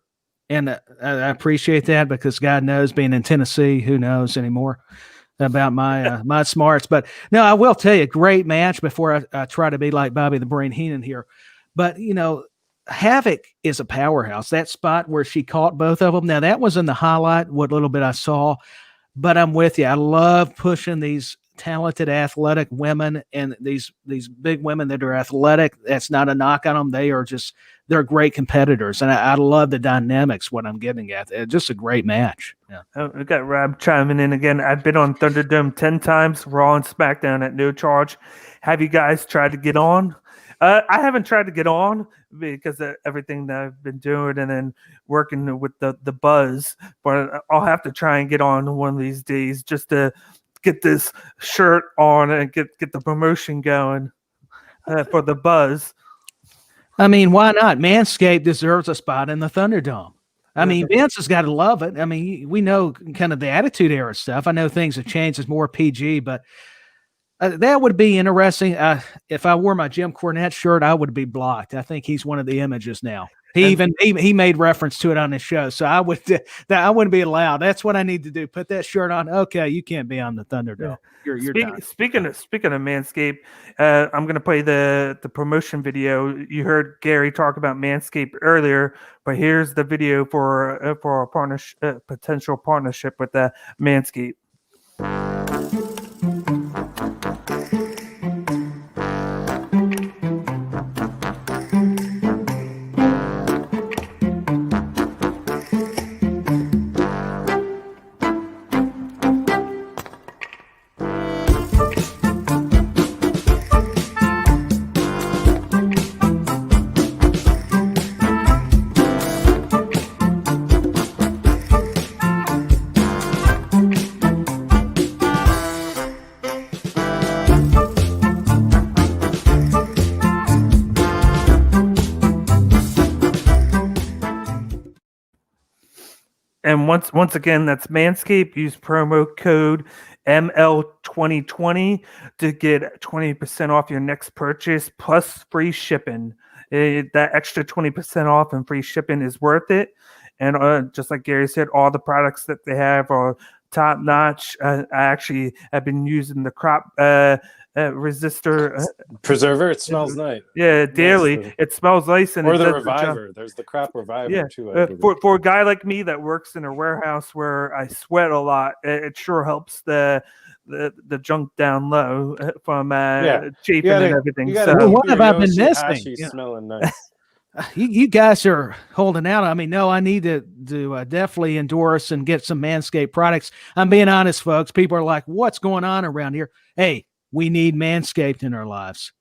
Speaker 2: and I appreciate that because God knows, being in Tennessee, who knows anymore about my my smarts. But no, I will tell you, great match. Before I try to be like Bobby the Brain Heenan here, but you know, Havoc is a powerhouse. That spot where she caught both of them. Now that was in the highlight. What little bit I saw. But I'm with you. I love pushing these talented, athletic women and these big women that are athletic. That's not a knock on them. They're great competitors. And I love the dynamics, what I'm getting at. It's just a great match. Yeah.
Speaker 3: We got Rob chiming in again. I've been on Thunderdome 10 times, Raw and SmackDown at no charge. Have you guys tried to get on? I haven't tried to get on because of everything that I've been doing and then working with the buzz, but I'll have to try and get on one of these days just to get this shirt on and get the promotion going for the buzz.
Speaker 2: I mean, why not? Manscaped deserves a spot in the Thunderdome. I mean, Vince has got to love it. I mean, we know kind of the Attitude Era stuff. I know things have changed. It's more PG, but that would be interesting. If I wore my Jim Cornette shirt, I would be blocked. I think he's one of the images now. He made reference to it on his show, so I wouldn't be allowed. That's what I need to do. Put that shirt on. Okay, you can't be on the Thunderdome. You're
Speaker 3: speaking of Manscaped, I'm going to play the promotion video. You heard Gary talk about Manscaped earlier, but here's the video for a potential partnership with Manscaped. And once again, that's Manscaped. Use promo code ML2020 to get 20% off your next purchase plus free shipping. That extra 20% off and free shipping is worth it. And just like Gary said, all the products that they have are top notch. I actually have been using the crop resistor
Speaker 1: Preserver. It smells nice.
Speaker 3: Yeah, daily.
Speaker 1: Nice.
Speaker 3: It smells nice, and
Speaker 1: Or
Speaker 3: it
Speaker 1: the
Speaker 3: does
Speaker 1: Reviver. There's the crop Reviver
Speaker 3: yeah.
Speaker 1: too. I believe.
Speaker 3: For a guy like me that works in a warehouse where I sweat a lot, it sure helps the junk down low from chafing and everything.
Speaker 1: You gotta
Speaker 3: So
Speaker 1: keep
Speaker 2: what
Speaker 1: your
Speaker 2: have I been
Speaker 1: Yoshihashi
Speaker 2: missing? Yeah.
Speaker 1: smelling nice.
Speaker 2: You guys are holding out. I mean, no, I need to definitely endorse and get some Manscaped products. I'm being honest, folks. People are like, what's going on around here? Hey, we need Manscaped in our lives.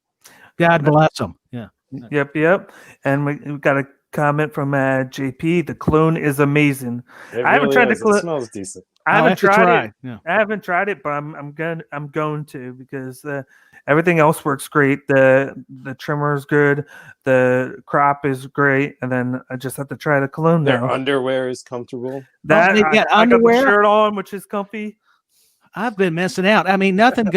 Speaker 2: God bless them. Yeah.
Speaker 3: Yep. And we got a comment from JP. The clone is amazing. I haven't tried
Speaker 1: It smells decent.
Speaker 3: I haven't tried it.
Speaker 2: Yeah.
Speaker 3: I haven't tried it, but I'm going to because everything else works great. The trimmer is good, the crop is great, and then I just have to try the cologne
Speaker 1: Their
Speaker 3: now.
Speaker 1: underwear is comfortable.
Speaker 3: That
Speaker 2: they got
Speaker 3: I got
Speaker 2: underwear?
Speaker 3: the shirt on, which is comfy.
Speaker 2: I've been missing out. I mean, nothing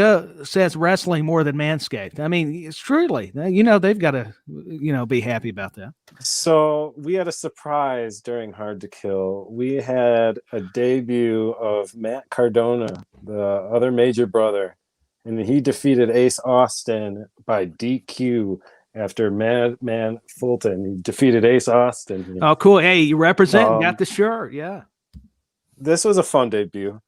Speaker 2: says wrestling more than Manscaped. I mean, it's truly, they've got to, be happy about that.
Speaker 1: So we had a surprise during Hard to Kill. We had a debut of Matt Cardona, the other major brother, and he defeated Ace Austin by DQ after Madman Fulton. He defeated Ace Austin.
Speaker 2: Oh, cool. Hey, you represent, got the shirt. Yeah.
Speaker 1: This was a fun debut.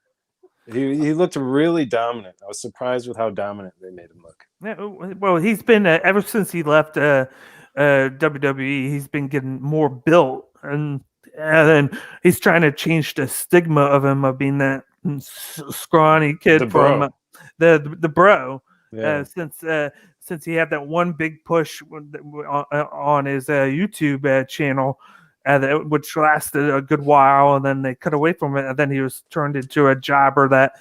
Speaker 1: He looked really dominant. I was surprised with how dominant they made him look.
Speaker 3: Yeah, well, he's been ever since he left WWE. He's been getting more built, and then he's trying to change the stigma of him of being that scrawny kid from the bro.
Speaker 1: Yeah.
Speaker 3: Since he had that one big push on his YouTube channel. Which lasted a good while, and then they cut away from it, and then he was turned into a jobber that,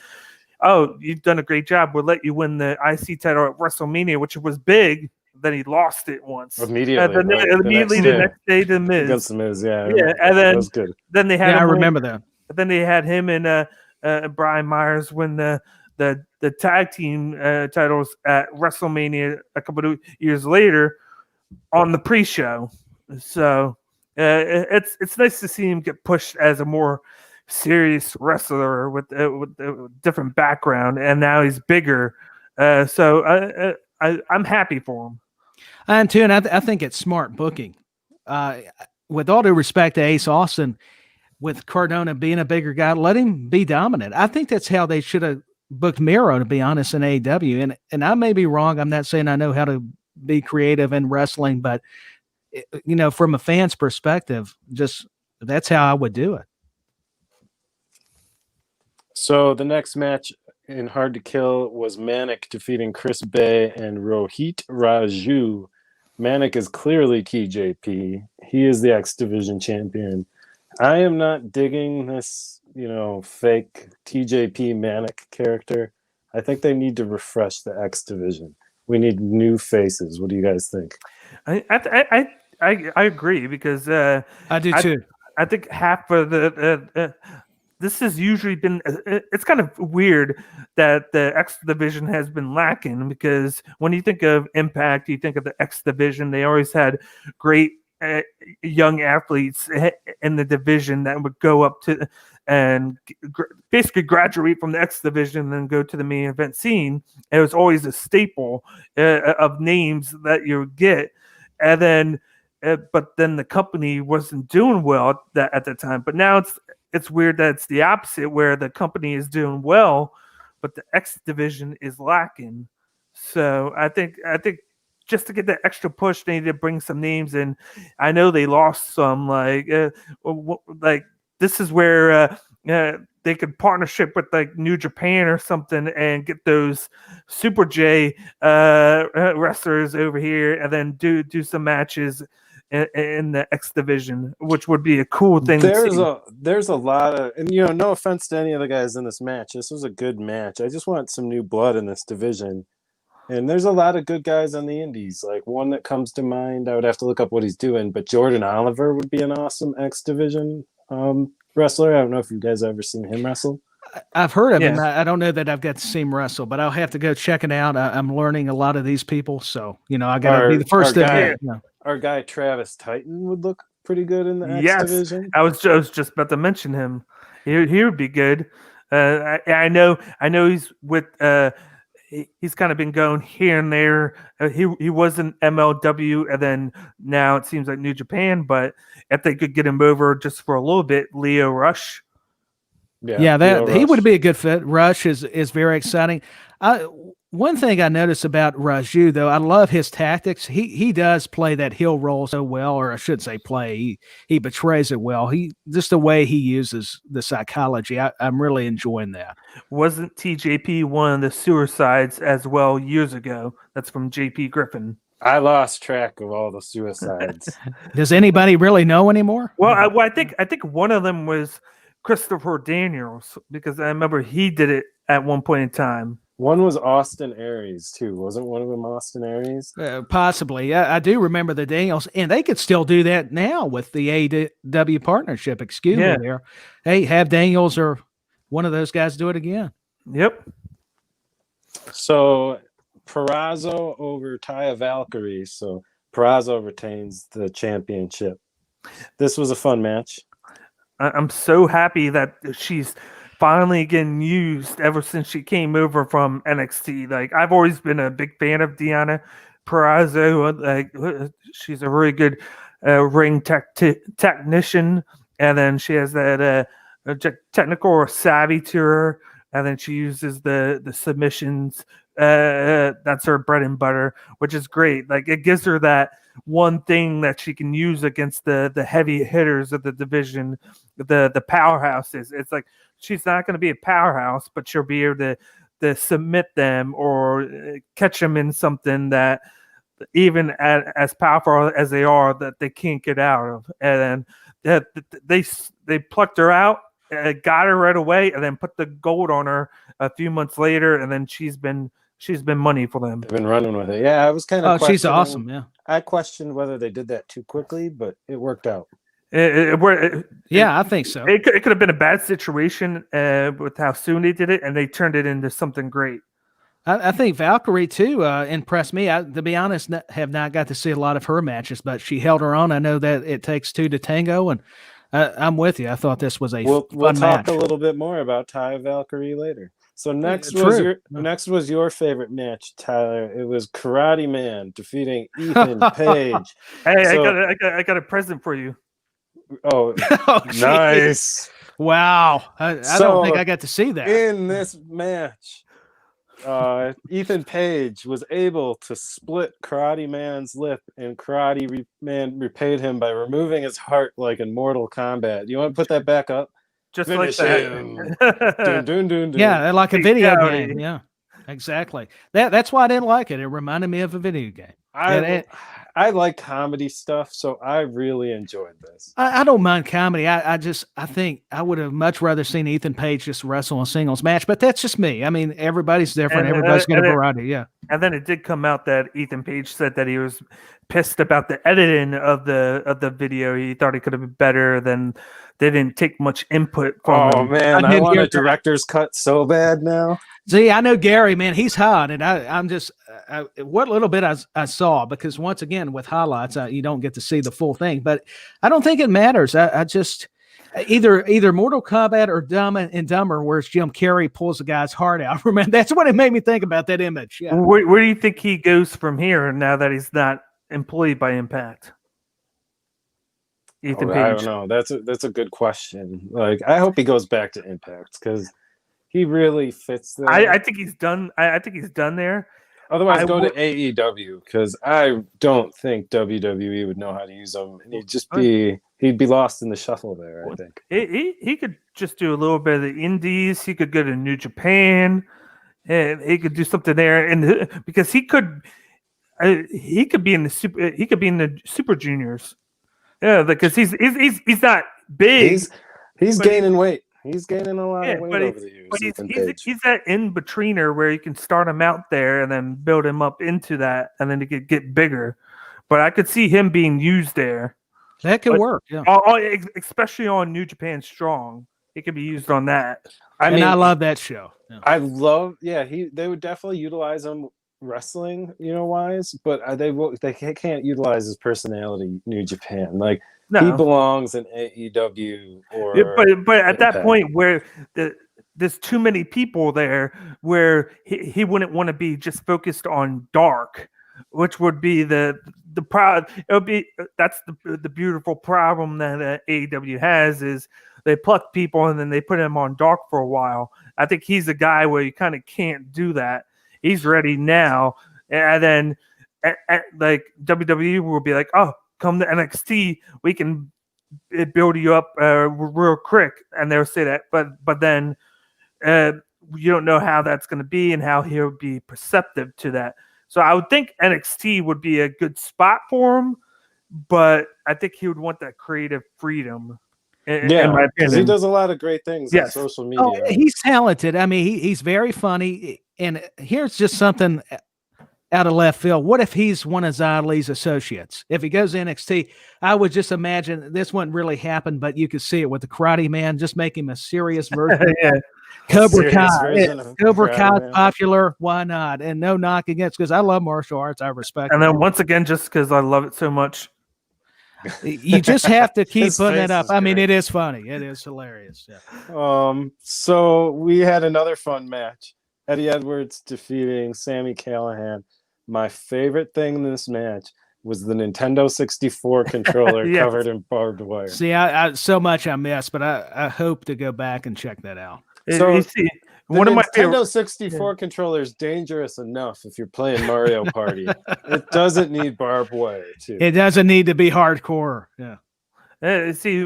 Speaker 3: oh, you've done a great job. We'll let you win the IC title at WrestleMania, which was big. Then he lost it once.
Speaker 1: Immediately.
Speaker 3: The next day to Miz.
Speaker 1: Against the Miz, yeah.
Speaker 3: And then,
Speaker 1: that was good.
Speaker 3: Then they had
Speaker 2: I remember that.
Speaker 3: Then they had him and Brian Myers win the tag team titles at WrestleMania a couple of years later on the pre-show. So it's nice to see him get pushed as a more serious wrestler with a different background, and now he's bigger. So I'm happy for him.
Speaker 2: And too, and I think it's smart booking. With all due respect to Ace Austin, with Cardona being a bigger guy, let him be dominant. I think that's how they should have booked Miro, to be honest, in AEW. And I may be wrong. I'm not saying I know how to be creative in wrestling, but from a fan's perspective, just that's how I would do it.
Speaker 1: So the next match in Hard to Kill was Manic defeating Chris Bay and Rohit Raju. Manic is clearly TJP. He is the X Division champion. I am not digging this, fake TJP Manic character. I think they need to refresh the X Division. We need new faces. What do you guys think?
Speaker 3: I agree because
Speaker 2: I do too.
Speaker 3: I think half of the this has usually been it's kind of weird that the X Division has been lacking, because when you think of Impact, you think of the X Division. They always had great young athletes in the division that would go up to and basically graduate from the X Division and then go to the main event scene. It was always a staple of names that you would get, and then. But then the company wasn't doing well at the time. But now it's weird that it's the opposite, where the company is doing well, but the X Division is lacking. So I think just to get that extra push, they need to bring some names in. I know they lost some, like this is where they could partnership with like New Japan or something and get those Super J wrestlers over here, and then do some matches in the X Division, which would be a cool thing.
Speaker 1: There's a lot of, and no offense to any of the guys in this match, this was a good match. I just want some new blood in this division, and there's a lot of good guys on the indies. Like, one that comes to mind, I would have to look up what he's doing, but Jordan Oliver would be an awesome X Division wrestler. I don't know if you guys ever seen him wrestle.
Speaker 2: I've heard of him.
Speaker 3: Yeah.
Speaker 2: I don't know that I've got to see him wrestle, but I'll have to go check it out. I'm learning a lot of these people, so I got to be the first to
Speaker 1: guy,
Speaker 2: admit.
Speaker 1: Our guy Travis Titan would look pretty good in the X
Speaker 3: Yes,
Speaker 1: division.
Speaker 3: I was just about to mention him. He would be good. I know he's with. He's kind of been going here and there. He was in MLW, and then now it seems like New Japan. But if they could get him over just for a little bit, Leo Rush.
Speaker 2: Yeah, that he would be a good fit. Rush is very exciting. One thing I noticed about Raju, though, I love his tactics. He does play that heel role so well, or I should say play. He betrays it well. Just the way he uses the psychology. I'm really enjoying that.
Speaker 3: Wasn't TJP one of the suicides as well years ago? That's from JP Griffin.
Speaker 1: I lost track of all the suicides.
Speaker 2: Does anybody really know anymore?
Speaker 3: Well, I think one of them was Christopher Daniels, because I remember he did it at one point in time.
Speaker 1: One was Austin Aries too. Wasn't one of them Austin Aries?
Speaker 2: Possibly. I do remember the Daniels, and they could still do that now with the AEW partnership. Excuse me there. Hey, have Daniels or one of those guys do it again.
Speaker 3: Yep.
Speaker 1: So Perazo over Taya Valkyrie. So Perazo retains the championship. This was a fun match.
Speaker 3: I'm so happy that she's finally getting used ever since she came over from NXT. Like, I've always been a big fan of Deonna Perazo. Like, she's a really good ring technician, and then she has that technical savvy to her, and then she uses the submissions. That's her bread and butter, which is great. Like, it gives her that one thing that she can use against the heavy hitters of the division, the powerhouses. It's like she's not going to be a powerhouse, but she'll be able to submit them or catch them in something that even as powerful as they are, that they can't get out of. And then they plucked her out, got her right away, and then put the gold on her a few months later, and then she's been money for them.
Speaker 1: They've been running with it. Yeah, I was kind of.
Speaker 2: Oh, she's awesome. Yeah,
Speaker 1: I questioned whether they did that too quickly, but it worked out.
Speaker 2: I think so.
Speaker 3: It could have been a bad situation with how soon they did it, and they turned it into something great.
Speaker 2: I think Valkyrie too impressed me. To be honest, have not got to see a lot of her matches, but she held her own. I know that it takes two to tango, and I'm with you. I thought this was
Speaker 1: We'll
Speaker 2: fun
Speaker 1: talk
Speaker 2: match.
Speaker 1: a little bit more about Taya Valkyrie later. So next was your favorite match, Tyler. It was Karate Man defeating Ethan Page.
Speaker 3: Hey, I got a present for you.
Speaker 1: Oh, nice!
Speaker 2: Wow, I don't think I got to see that
Speaker 1: in this match. Ethan Page was able to split Karate Man's lip, and Karate Man repaid him by removing his heart like in Mortal Kombat. You want to put that back up?
Speaker 3: Just
Speaker 1: Finish
Speaker 3: like
Speaker 1: him.
Speaker 3: that.
Speaker 1: Dun, dun, dun, dun.
Speaker 2: Yeah, like a video
Speaker 3: Fatality.
Speaker 2: game. Yeah, exactly. That's why I didn't like it. It reminded me of a video game.
Speaker 1: I like comedy stuff, so I really enjoyed this.
Speaker 2: I don't mind comedy. I think I would have much rather seen Ethan Page just wrestle a singles match, but that's just me. I mean, everybody's different. Everybody's got a variety. Yeah.
Speaker 3: And then it did come out that Ethan Page said that he was pissed about the editing of the video. He thought it could have been better. Then they didn't take much input from him.
Speaker 1: Oh man, I want a director's cut so bad now.
Speaker 2: See, I know Gary, man, he's hot, and I'm just what little bit I saw, because once again with highlights you don't get to see the full thing, but I don't think it matters. I just either Mortal Kombat or Dumb and Dumber, where Jim Carrey pulls the guy's heart out. Remember, that's what it made me think about that image. Yeah.
Speaker 3: Where do you think he goes from here now that he's not employed by Impact? Ethan Page.
Speaker 1: I don't know. That's a good question. Like, I hope he goes back to Impact because he really fits there.
Speaker 3: I think he's done. I think he's done there.
Speaker 1: Otherwise, go to AEW because I don't think WWE would know how to use him, and he'd be lost in the shuffle there. I think
Speaker 3: he could just do a little bit of the Indies. He could go to New Japan, and he could do something there, and because he could be in the Super Juniors. Yeah, because he's not big.
Speaker 1: He's gaining weight. He's gaining a lot of weight over the years.
Speaker 3: But he's that in-betweener where you can start him out there and then build him up into that, and then he could get bigger. But I could see him being used there.
Speaker 2: That could
Speaker 3: But-
Speaker 2: work. Yeah.
Speaker 3: Especially on New Japan Strong. It could be used on that.
Speaker 1: I mean,
Speaker 2: I love that show. Yeah.
Speaker 1: I love, they would definitely utilize him wrestling, wise, but they can't utilize his personality New Japan. Like he
Speaker 3: No.
Speaker 1: belongs in AEW or
Speaker 3: But at that
Speaker 1: Impact.
Speaker 3: point where there's too many people there where he wouldn't want to be just focused on dark, which would be the that's the beautiful problem that AEW has is they pluck people and then they put him on dark for a while. I think he's a guy where you kind of can't do that. He's ready now, and then like WWE will be like, oh, come to NXT, we can build you up real quick, and they'll say that, but then you don't know how that's going to be and how he'll be perceptive to that. So I would think NXT would be a good spot for him, but I think he would want that creative freedom. In my
Speaker 1: because he
Speaker 3: opinion.
Speaker 1: does a lot of great things on
Speaker 3: Yes.
Speaker 1: social media.
Speaker 2: Oh, he's talented. I mean, he's very funny. And here's just something out of left field. What if he's one of Zodley's associates? If he goes to NXT, I would just imagine this wouldn't really happen, but you could see it with the Karate Man. Just make him a serious version.
Speaker 3: Yeah.
Speaker 2: Cobra
Speaker 1: Serious
Speaker 2: Kai.
Speaker 1: version of
Speaker 2: Cobra
Speaker 1: Karate
Speaker 2: Kai
Speaker 1: Man.
Speaker 2: popular. Why not? And no knock against, because I love martial arts. I respect
Speaker 3: And
Speaker 2: it.
Speaker 3: then once again, just because I love it so much.
Speaker 2: You just have to keep
Speaker 1: His
Speaker 2: putting it
Speaker 1: face
Speaker 2: up.
Speaker 1: is
Speaker 2: I mean,
Speaker 1: great.
Speaker 2: it is funny. It is hilarious. Yeah.
Speaker 1: So we had another fun match. Eddie Edwards defeating Sami Callihan. My favorite thing in this match was the Nintendo 64 controller
Speaker 3: Yes.
Speaker 1: covered in barbed wire.
Speaker 2: See, I so much I missed, but I hope to go back and check that out.
Speaker 1: So,
Speaker 3: You see,
Speaker 1: The
Speaker 3: one of my
Speaker 1: Nintendo
Speaker 3: favorite.
Speaker 1: 64 controller is dangerous enough if you're playing Mario Party. It doesn't need barbed wire, too.
Speaker 2: It doesn't need to be hardcore. Yeah.
Speaker 3: See,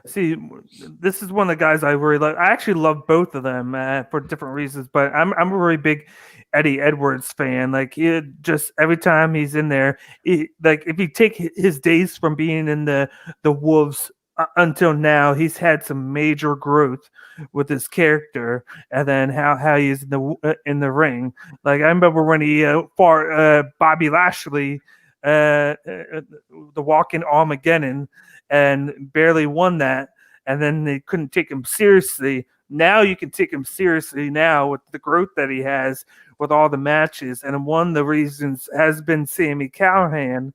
Speaker 3: this is one of the guys I really love. I actually love both of them for different reasons, but I'm a really big Eddie Edwards fan. Like he just every time he's in there, like if you take his days from being in the Wolves until now, he's had some major growth with his character, and then how he's in the ring. Like I remember when he fought Bobby Lashley, the Walk-In Armageddon, and barely won that, and then they couldn't take him seriously. Now you can take him seriously now with the growth that he has with all the matches, and one of the reasons has been Sami Callihan.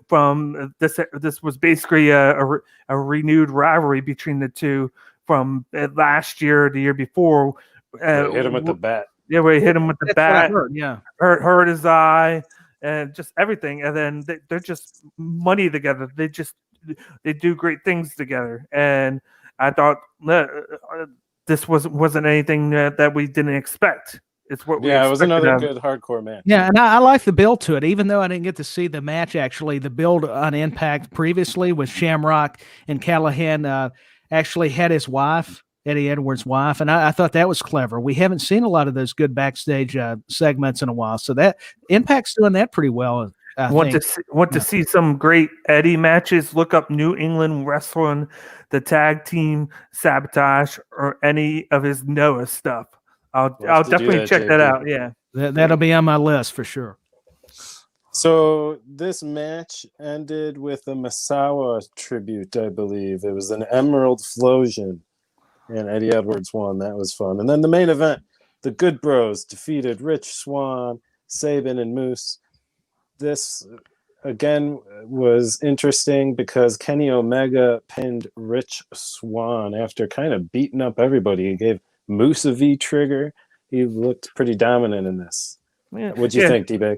Speaker 3: From this was basically a renewed rivalry between the two from last year, the year before.
Speaker 1: Hit him with the bat.
Speaker 3: Yeah, where he hit him with the
Speaker 2: That's what I
Speaker 3: bat,
Speaker 2: heard, yeah.
Speaker 3: hurt his eye, and just everything. And then they're just money together. They do great things together. And I thought this wasn't anything that we didn't expect. It's what we
Speaker 1: Yeah, it was
Speaker 3: expected
Speaker 1: another
Speaker 3: of.
Speaker 1: good hardcore match.
Speaker 2: Yeah, and I like the build to it, even though I didn't get to see the match. Actually, the build on Impact previously with Shamrock and Callahan actually had his wife, Eddie Edwards' wife, and I thought that was clever. We haven't seen a lot of those good backstage segments in a while, so that Impact's doing that pretty well.
Speaker 3: Want to see some great Eddie matches? Look up New England Wrestling, the tag team Sabotage, or any of his Noah stuff. I'll
Speaker 1: have to do
Speaker 3: definitely
Speaker 1: that,
Speaker 3: check that
Speaker 1: JP.
Speaker 3: out. Yeah.
Speaker 2: That'll be on my list for sure.
Speaker 1: So this match ended with a Misawa tribute, I believe. It was an Emerald Flosion, and Eddie Edwards won. That was fun. And then the main event, the Good Bros defeated Rich Swann, Sabin, and Moose. This, again, was interesting because Kenny Omega pinned Rich Swann after kind of beating up everybody. He gave Moose a V-trigger. He looked pretty dominant in this.
Speaker 3: Yeah.
Speaker 1: What'd you think, D-Bag?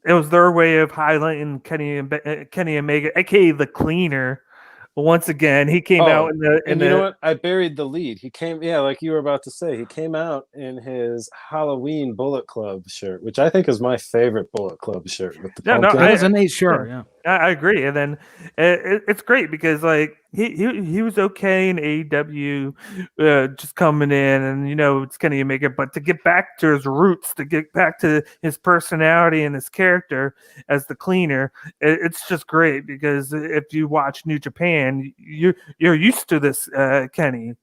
Speaker 3: It was their way of highlighting Kenny Omega, aka the Cleaner. But once again, he came out in the.
Speaker 1: And you know what? I buried the lead. He came, like you were about to say, he came out in his Halloween Bullet Club shirt, which I think is my favorite Bullet Club shirt with the pumpkin.
Speaker 2: That was a neat shirt. Yeah.
Speaker 3: I agree, and then it's great because like he was okay in AEW, just coming in, and it's Kenny Omega, but to get back to his roots, to get back to his personality and his character as the Cleaner, it's just great because if you watch New Japan, you're used to this Kenny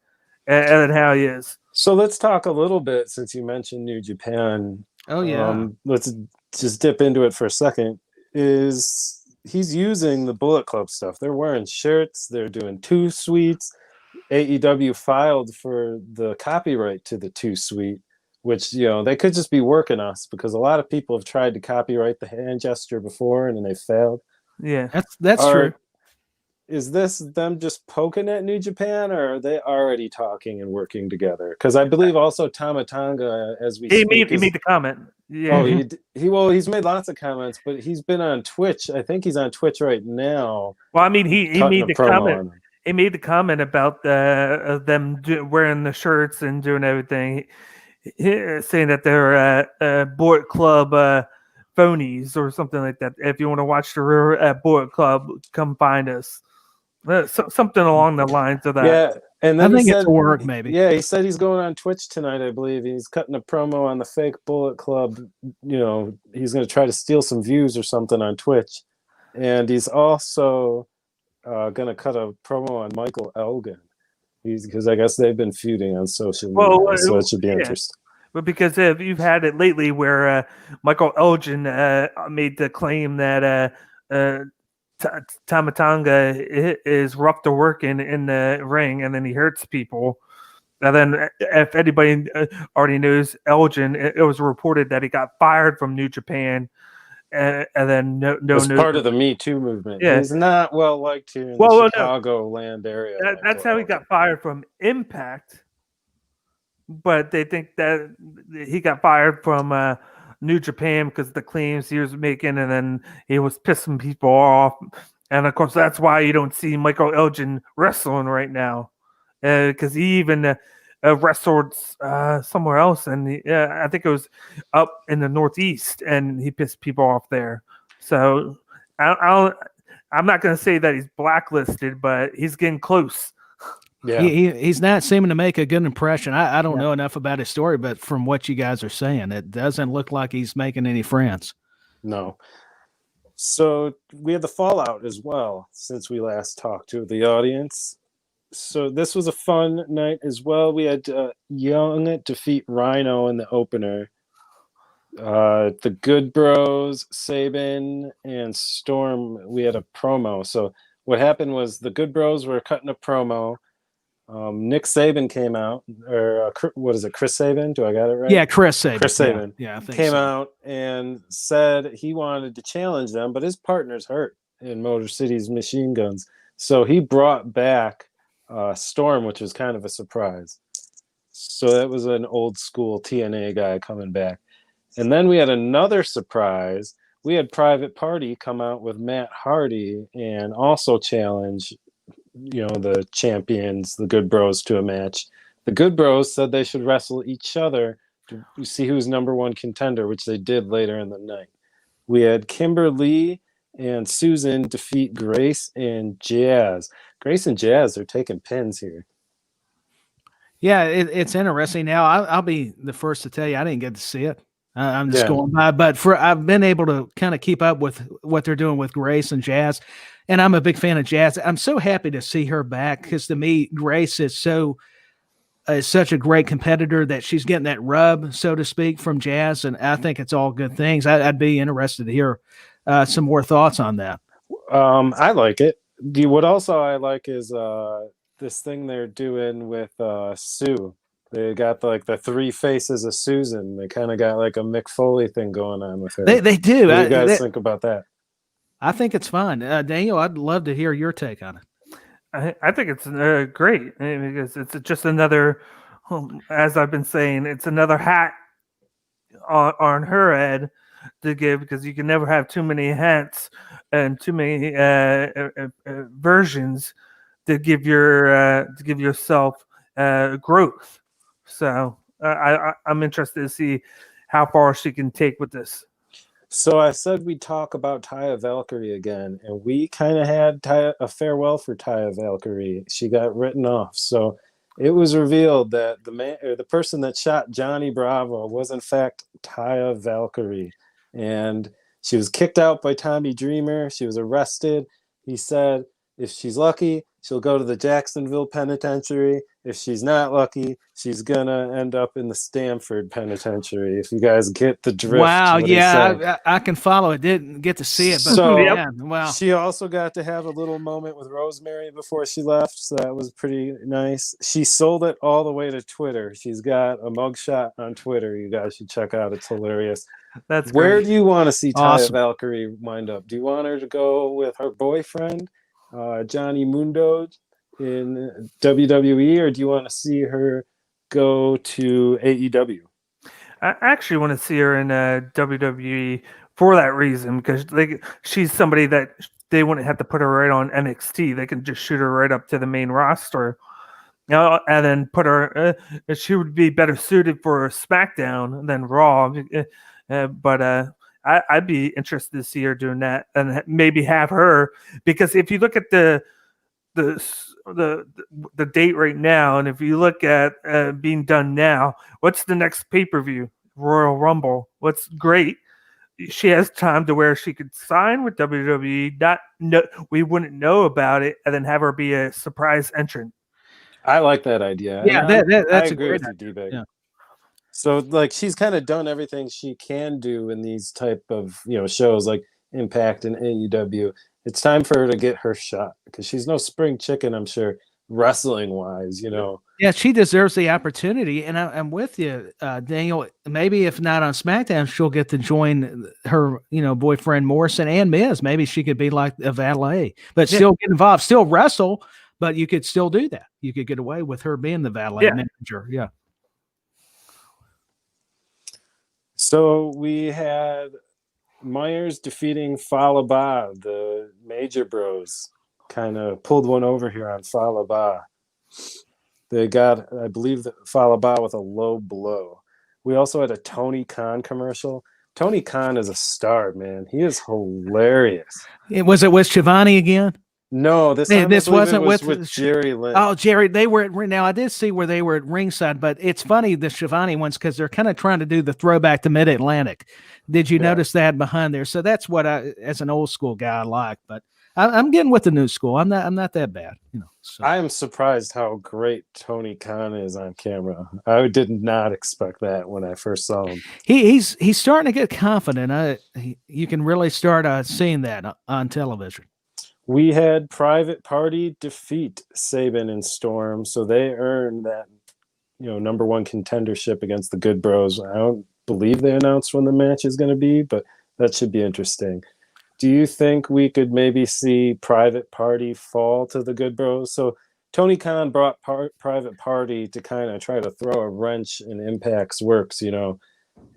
Speaker 3: and how he is.
Speaker 1: So let's talk a little bit since you mentioned New Japan.
Speaker 2: Oh yeah.
Speaker 1: Let's just dip into it for a second. Is he's using the Bullet Club stuff. They're wearing shirts. They're doing 2 suites. AEW filed for the copyright to the 2 suite, which they could just be working us because a lot of people have tried to copyright the hand gesture before and they failed.
Speaker 3: Yeah.
Speaker 2: That's true.
Speaker 1: Is this them just poking at New Japan, or are they already talking and working together? Because I believe also Tama Tonga, as we
Speaker 3: He
Speaker 1: speak,
Speaker 3: made the comment. Yeah.
Speaker 1: Oh, he's made lots of comments, but he's been on Twitch. I think he's on Twitch right now.
Speaker 3: Well, I mean, he made the
Speaker 1: promo
Speaker 3: comment.
Speaker 1: on him.
Speaker 3: He made the comment about them wearing the shirts and doing everything, saying that they're Bullet Club phonies or something like that. If you want to watch the real Bullet Club, come find us. Something along the lines of that.
Speaker 1: Yeah, and then
Speaker 2: I think
Speaker 1: he said,
Speaker 2: it's work, maybe.
Speaker 1: Yeah, he said he's going on Twitch tonight, I believe. He's cutting a promo on the fake Bullet Club. He's going to try to steal some views or something on Twitch. And he's also going to cut a promo on Michael Elgin. Because I guess they've been feuding on social media, so it should be interesting.
Speaker 3: But because you've had it lately where Michael Elgin made the claim that Tama Tonga is rough to work in the ring, and then he hurts people. And then, if anybody already knows Elgin, it was reported that he got fired from New Japan, and then
Speaker 1: It's part of the Me Too movement.
Speaker 3: Yeah.
Speaker 1: He's not well liked here in the Chicago land area.
Speaker 3: That's how he got fired from Impact, but they think that he got fired from New Japan because of the claims he was making, and then he was pissing people off. And of course, that's why you don't see Michael Elgin wrestling right now, because he even wrestled somewhere else, and I think it was up in the Northeast, and he pissed people off there. So I'm not going to say that he's blacklisted, but he's getting close.
Speaker 2: Yeah, he's not seeming to make a good impression. I don't know enough about his story, but from what you guys are saying, it doesn't look like he's making any friends.
Speaker 1: No. So we had the fallout as well since we last talked to the audience. So this was a fun night as well. We had Young defeat Rhino in the opener. The Good Bros, Sabin, and Storm, we had a promo. So what happened was the Good Bros were cutting a promo. Nick Saban came out, or what is it, Chris Sabin? Do I got it right?
Speaker 2: Yeah, Chris Sabin.
Speaker 1: Chris Sabin.
Speaker 2: Yeah, I think
Speaker 1: came out and said he wanted to challenge them, but his partner's hurt in Motor City's Machine Guns. So he brought back Storm, which was kind of a surprise. So that was an old school TNA guy coming back. And then we had another surprise. We had Private Party come out with Matt Hardy and also challenge the champions, the Good Bros, to a match. The Good Bros said they should wrestle each other to see who's number one contender, which they did later in the night. We had Kimberly and Susan defeat Grace and Jazz. Grace and Jazz are taking pins here.
Speaker 2: Yeah, it's interesting. Now, I'll be the first to tell you, I didn't get to see it. I'm just going by, but I've been able to kind of keep up with what they're doing with Grace and Jazz, and I'm a big fan of Jazz. I'm so happy to see her back because to me, Grace is such a great competitor that she's getting that rub, so to speak, from Jazz, and I think it's all good things. I'd be interested to hear some more thoughts on that.
Speaker 1: I like it. What also I like is this thing they're doing with Sue. They got the 3 faces of Susan. They kind of got like a Mick Foley thing going on with her.
Speaker 2: They do.
Speaker 1: What do you guys think about that?
Speaker 2: I think it's fun. Daniel, I'd love to hear your take on it.
Speaker 3: I think it's great because it's just another, as I've been saying, it's another hat on her head to give, because you can never have too many hats and too many versions to give yourself growth. So I'm interested to see how far she can take with this.
Speaker 1: So I said we'd talk about Taya Valkyrie again, and we kind of had a farewell for Taya Valkyrie. She got written off. So it was revealed that the person that shot Johnny Bravo was in fact Taya Valkyrie, and she was kicked out by Tommy Dreamer. She was arrested. He said if she's lucky, She'll go to the Jacksonville Penitentiary. If she's not lucky, she's gonna end up in the Stanford Penitentiary. If you guys get the drift,
Speaker 2: Wow,
Speaker 1: what he's saying.
Speaker 2: yeah, I can follow it. Didn't get to see it, but
Speaker 1: So,
Speaker 2: yeah, wow.
Speaker 1: She also got to have a little moment with Rosemary before she left, so that was pretty nice. She sold it all the way to Twitter. She's got a mugshot on Twitter. You guys should check out. It's hilarious.
Speaker 3: That's
Speaker 1: Where
Speaker 3: great.
Speaker 1: do you want to see Taya
Speaker 2: Awesome.
Speaker 1: Valkyrie wind up? Do you want her to go with her boyfriend, Johnny Mundo, in WWE, or do you want to see her go to AEW?
Speaker 3: I actually want to see her in WWE for that reason, because she's somebody that they wouldn't have to put her right on NXT. They can just shoot her right up to the main roster, and then put her. She would be better suited for SmackDown than Raw. But I'd be interested to see her doing that, and maybe have her, because if you look at the date right now, and if you look at being done now, what's the next pay-per-view? Royal Rumble. What's great, she has time to where she could sign with WWE, we wouldn't know about it, and then have her be a surprise entrant.
Speaker 1: I like that idea.
Speaker 2: Yeah,
Speaker 1: And
Speaker 2: that's
Speaker 1: I
Speaker 2: a
Speaker 1: agree
Speaker 2: great
Speaker 1: with you,
Speaker 2: idea.
Speaker 1: D-Bag.
Speaker 2: Yeah.
Speaker 1: So like she's kind of done everything she can do in these type of shows like Impact and AEW. It's time for her to get her shot, because she's no spring chicken, I'm sure, wrestling wise.
Speaker 2: Yeah, she deserves the opportunity, and I'm with you, Daniel. Maybe if not on SmackDown, she'll get to join her, boyfriend Morrison and Miz. Maybe she could be like a valet, but still get involved, still wrestle. But you could still do that. You could get away with her being the valet manager. Yeah.
Speaker 1: So we had Myers defeating Falaba. The Major Bros kind of pulled one over here on Falaba. They got, I believe, Falaba with a low blow. We also had a Tony Khan commercial. Tony Khan is a star, man. He is hilarious.
Speaker 2: Was it with Shivani again?
Speaker 1: No, this time
Speaker 2: this wasn't
Speaker 1: with Jerry Lynn.
Speaker 2: Oh, Jerry, they were now. I did see where they were at ringside, but it's funny the Shivani ones, because they're kind of trying to do the throwback to Mid Atlantic. Did you notice that behind there? So that's what I, as an old school guy, I like. But I'm getting with the new school. I'm not that bad. So.
Speaker 1: I am surprised how great Tony Khan is on camera. I did not expect that when I first saw him.
Speaker 2: He's starting to get confident. You can really start seeing that on television.
Speaker 1: We had Private Party defeat Sabin and Storm, so they earned that number one contendership against the Good Bros. I don't believe they announced when the match is going to be, but that should be interesting. Do you think we could maybe see Private Party fall to the Good Bros? So Tony Khan brought Private Party to kind of try to throw a wrench in Impact's works.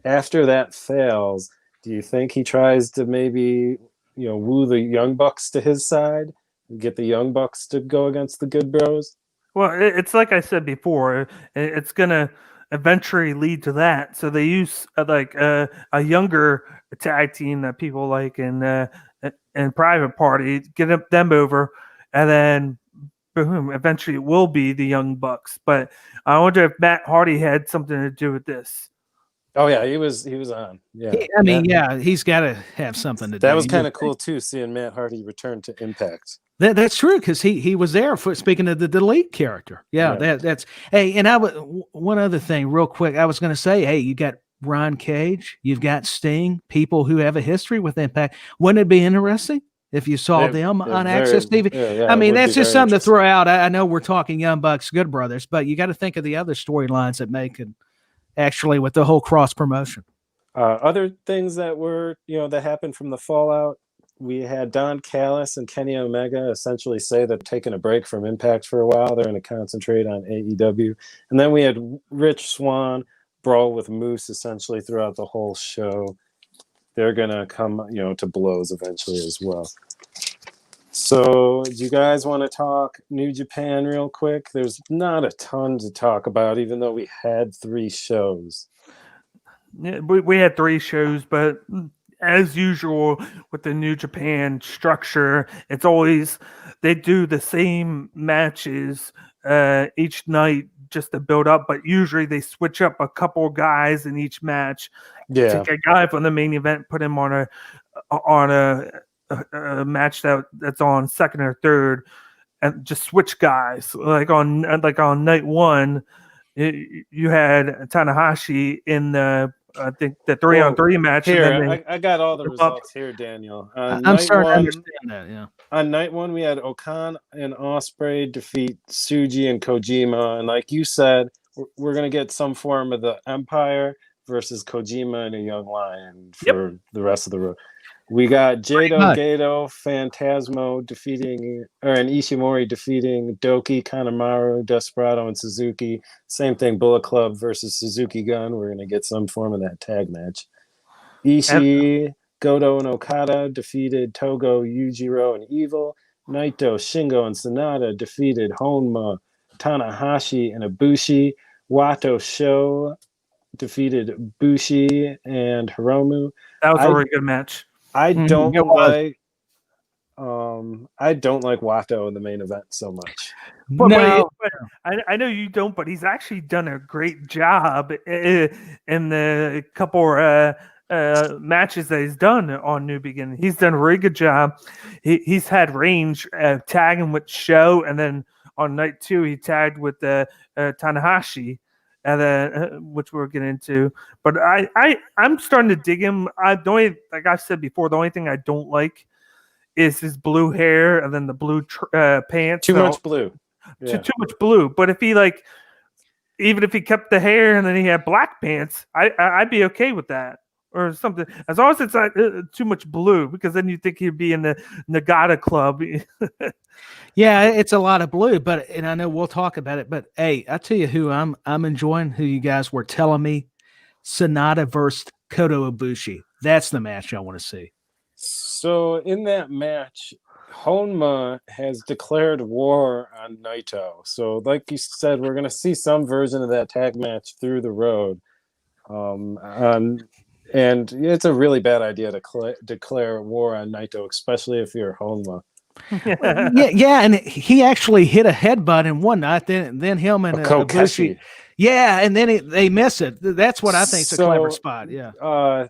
Speaker 1: After that fails, do you think he tries to maybe woo the Young Bucks to his side, get the Young Bucks to go against the Good Bros?
Speaker 3: Well, it's like I said before, it's gonna eventually lead to that. So they use a younger tag team that people like in Private Party, get them over, and then boom, eventually it will be the Young Bucks. But I wonder if Matt Hardy had something to do with this.
Speaker 1: Oh yeah, he was on. Yeah,
Speaker 2: he's got to have something to do.
Speaker 1: That was kind of cool too, seeing Matt Hardy return to Impact.
Speaker 2: That's true, because he was there for, speaking of the Delete character. Yeah. That's hey, and one other thing real quick. I was going to say, hey, you got Ron Cage, you've got Sting, people who have a history with Impact. Wouldn't it be interesting if you saw them on Access TV?
Speaker 1: Yeah,
Speaker 2: I mean, that's just something to throw out. I know we're talking Young Bucks, Good Brothers, but you got to think of the other storylines that make it. Actually, with the whole cross promotion.
Speaker 1: Other things that were, that happened from the fallout, we had Don Callis and Kenny Omega essentially say they're taking a break from Impact for a while. They're going to concentrate on AEW. And then we had Rich Swann brawl with Moose essentially throughout the whole show. They're going to come, to blows eventually as well. So do you guys want to talk New Japan real quick? There's not a ton to talk about, even though we had 3 shows.
Speaker 3: Yeah, we had 3 shows, but as usual with the New Japan structure, it's always they do the same matches each night just to build up, but usually they switch up a couple guys in each match.
Speaker 1: Yeah,
Speaker 3: take a guy from the main event, put him on a match that's on second or third, and just switch guys. Like on night one, you had Tanahashi in the I think the 3-on-3 match.
Speaker 1: Here,
Speaker 3: and then
Speaker 1: I got all the
Speaker 3: put him up.
Speaker 1: results here, Daniel.
Speaker 2: I'm starting to understand that. Yeah.
Speaker 1: On night one, we had Okan and Ospreay defeat Tsuji and Kojima, and like you said, we're gonna get some form of the Empire versus Kojima and a Young Lion for the rest of the road. We got Jado, Gato, Phantasmo and Ishimori defeating Doki, Kanemaru, Desperado, and Suzuki. Same thing, Bullet Club versus Suzuki Gun. We're going to get some form of that tag match. Ishii, Goto, and Okada defeated Togo, Yujiro, and Evil. Naito, Shingo, and Sanada defeated Honma, Tanahashi, and Ibushi. Wato Sho defeated Bushi and Hiromu.
Speaker 3: That was a really good match.
Speaker 1: I don't like Wato in the main event so much.
Speaker 3: But I know you don't, but he's actually done a great job in the couple matches that he's done on New Beginning. He's done a really good job. He's had range tagging with Sho, and then on night 2 he tagged with Tanahashi. And then, which we'll get into, but I'm starting to dig him. Like I've said before, the only thing I don't like is his blue hair and then the blue pants.
Speaker 1: Too much blue.
Speaker 3: Too much blue. But if he even if he kept the hair and then he had black pants, I'd be okay with that or something. As long as it's not too much blue, because then you think he'd be in the Nagata Club.
Speaker 2: Yeah, it's a lot of blue, and I know we'll talk about it. But hey, I tell you who I'm enjoying. Who you guys were telling me, Sonata versus Kota Ibushi. That's the match I want to see.
Speaker 1: So in that match, Honma has declared war on Naito. So like you said, we're going to see some version of that tag match through the road. And it's a really bad idea to declare war on Naito, especially if you're Honma.
Speaker 2: yeah, and he actually hit a headbutt in one night. Then him and Ibushi, and then they miss it. That's what I think is a clever spot. Yeah,
Speaker 1: a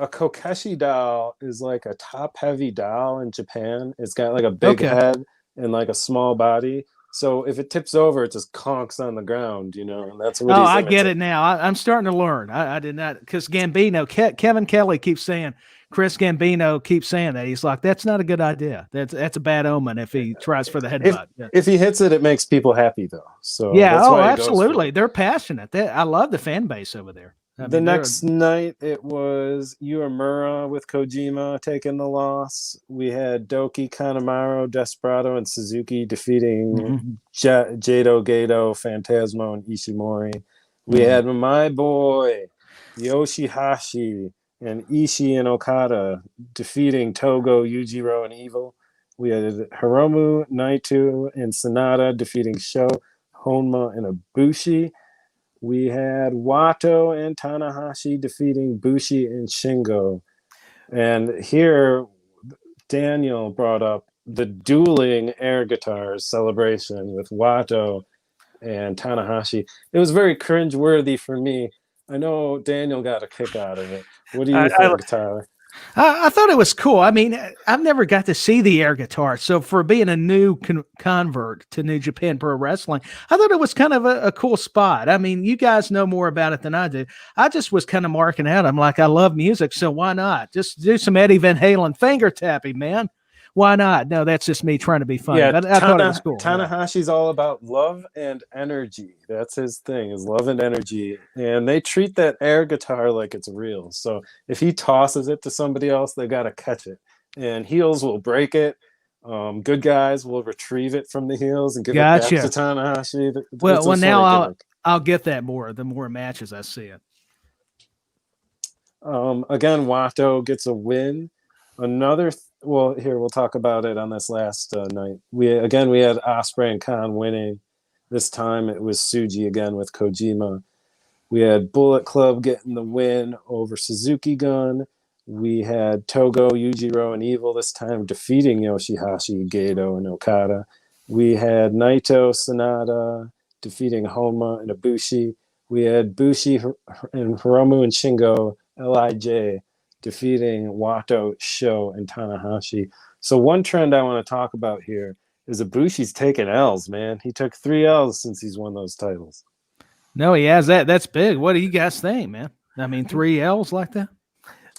Speaker 1: Kokeshi doll is like a top-heavy doll in Japan. It's got like a big head and like a small body. So if it tips over, it just conks on the ground, and that's what.
Speaker 2: I get it now. I'm starting to learn. I did not, because Gambino, Kevin Kelly keeps saying. Chris Gambino keeps saying that. He's like, that's not a good idea. That's a bad omen if he tries for the headbutt.
Speaker 1: If he hits it, it makes people happy, though. So
Speaker 2: yeah, absolutely. They're passionate. I love the fan base over there.
Speaker 1: The next night, it was Uemura with Kojima taking the loss. We had Doki, Kanemaru, Desperado, and Suzuki defeating Jado, Gato, Phantasmo, and Ishimori. We had my boy, Yoshihashi, and Ishii and Okada defeating Togo, Yujiro, and Evil. We had Hiromu, Naito, and Sanada defeating Sho, Honma, and Ibushi. We had Wato and Tanahashi defeating Bushi and Shingo. And here, Daniel brought up the dueling air guitars celebration with Wato and Tanahashi. It was very cringe-worthy for me. I know Daniel got a kick out of it. What do you think, Tyler?
Speaker 2: I thought it was cool. I mean, I've never got to see the air guitar. So for being a new convert to New Japan Pro Wrestling, I thought it was kind of a cool spot. I mean, you guys know more about it than I do. I just was kind of marking out. I'm like, I love music, so why not? Just do some Eddie Van Halen finger tapping, man. Why not? No, that's just me trying to be funny. But I thought it was cool.
Speaker 1: Tanahashi's all about love and energy. That's his thing, is love and energy. And they treat that air guitar like it's real. So if he tosses it to somebody else, they got to catch it. And heels will break it. Good guys will retrieve it from the heels and give it back to Tanahashi.
Speaker 2: Well, now I'll get that more the more matches I see it.
Speaker 1: Again, Wato gets a win. Here we'll talk about it on this last night. We had Ospreay and Khan winning. This time it was Tsuji again with Kojima. We had Bullet Club getting the win over Suzuki Gun. We had Togo, Yujiro, and Evil this time defeating Yoshihashi, Gato, and Okada. We had Naito, Sanada defeating Honma and Ibushi. We had Bushi and Hiromu and Shingo, LIJ, defeating Wato, Sho, and Tanahashi. So one trend I want to talk about here is Ibushi's taking L's, man. He took 3 L's since he's won those titles.
Speaker 2: No, he has that. That's big. What do you guys think, man? I mean, 3 L's like that?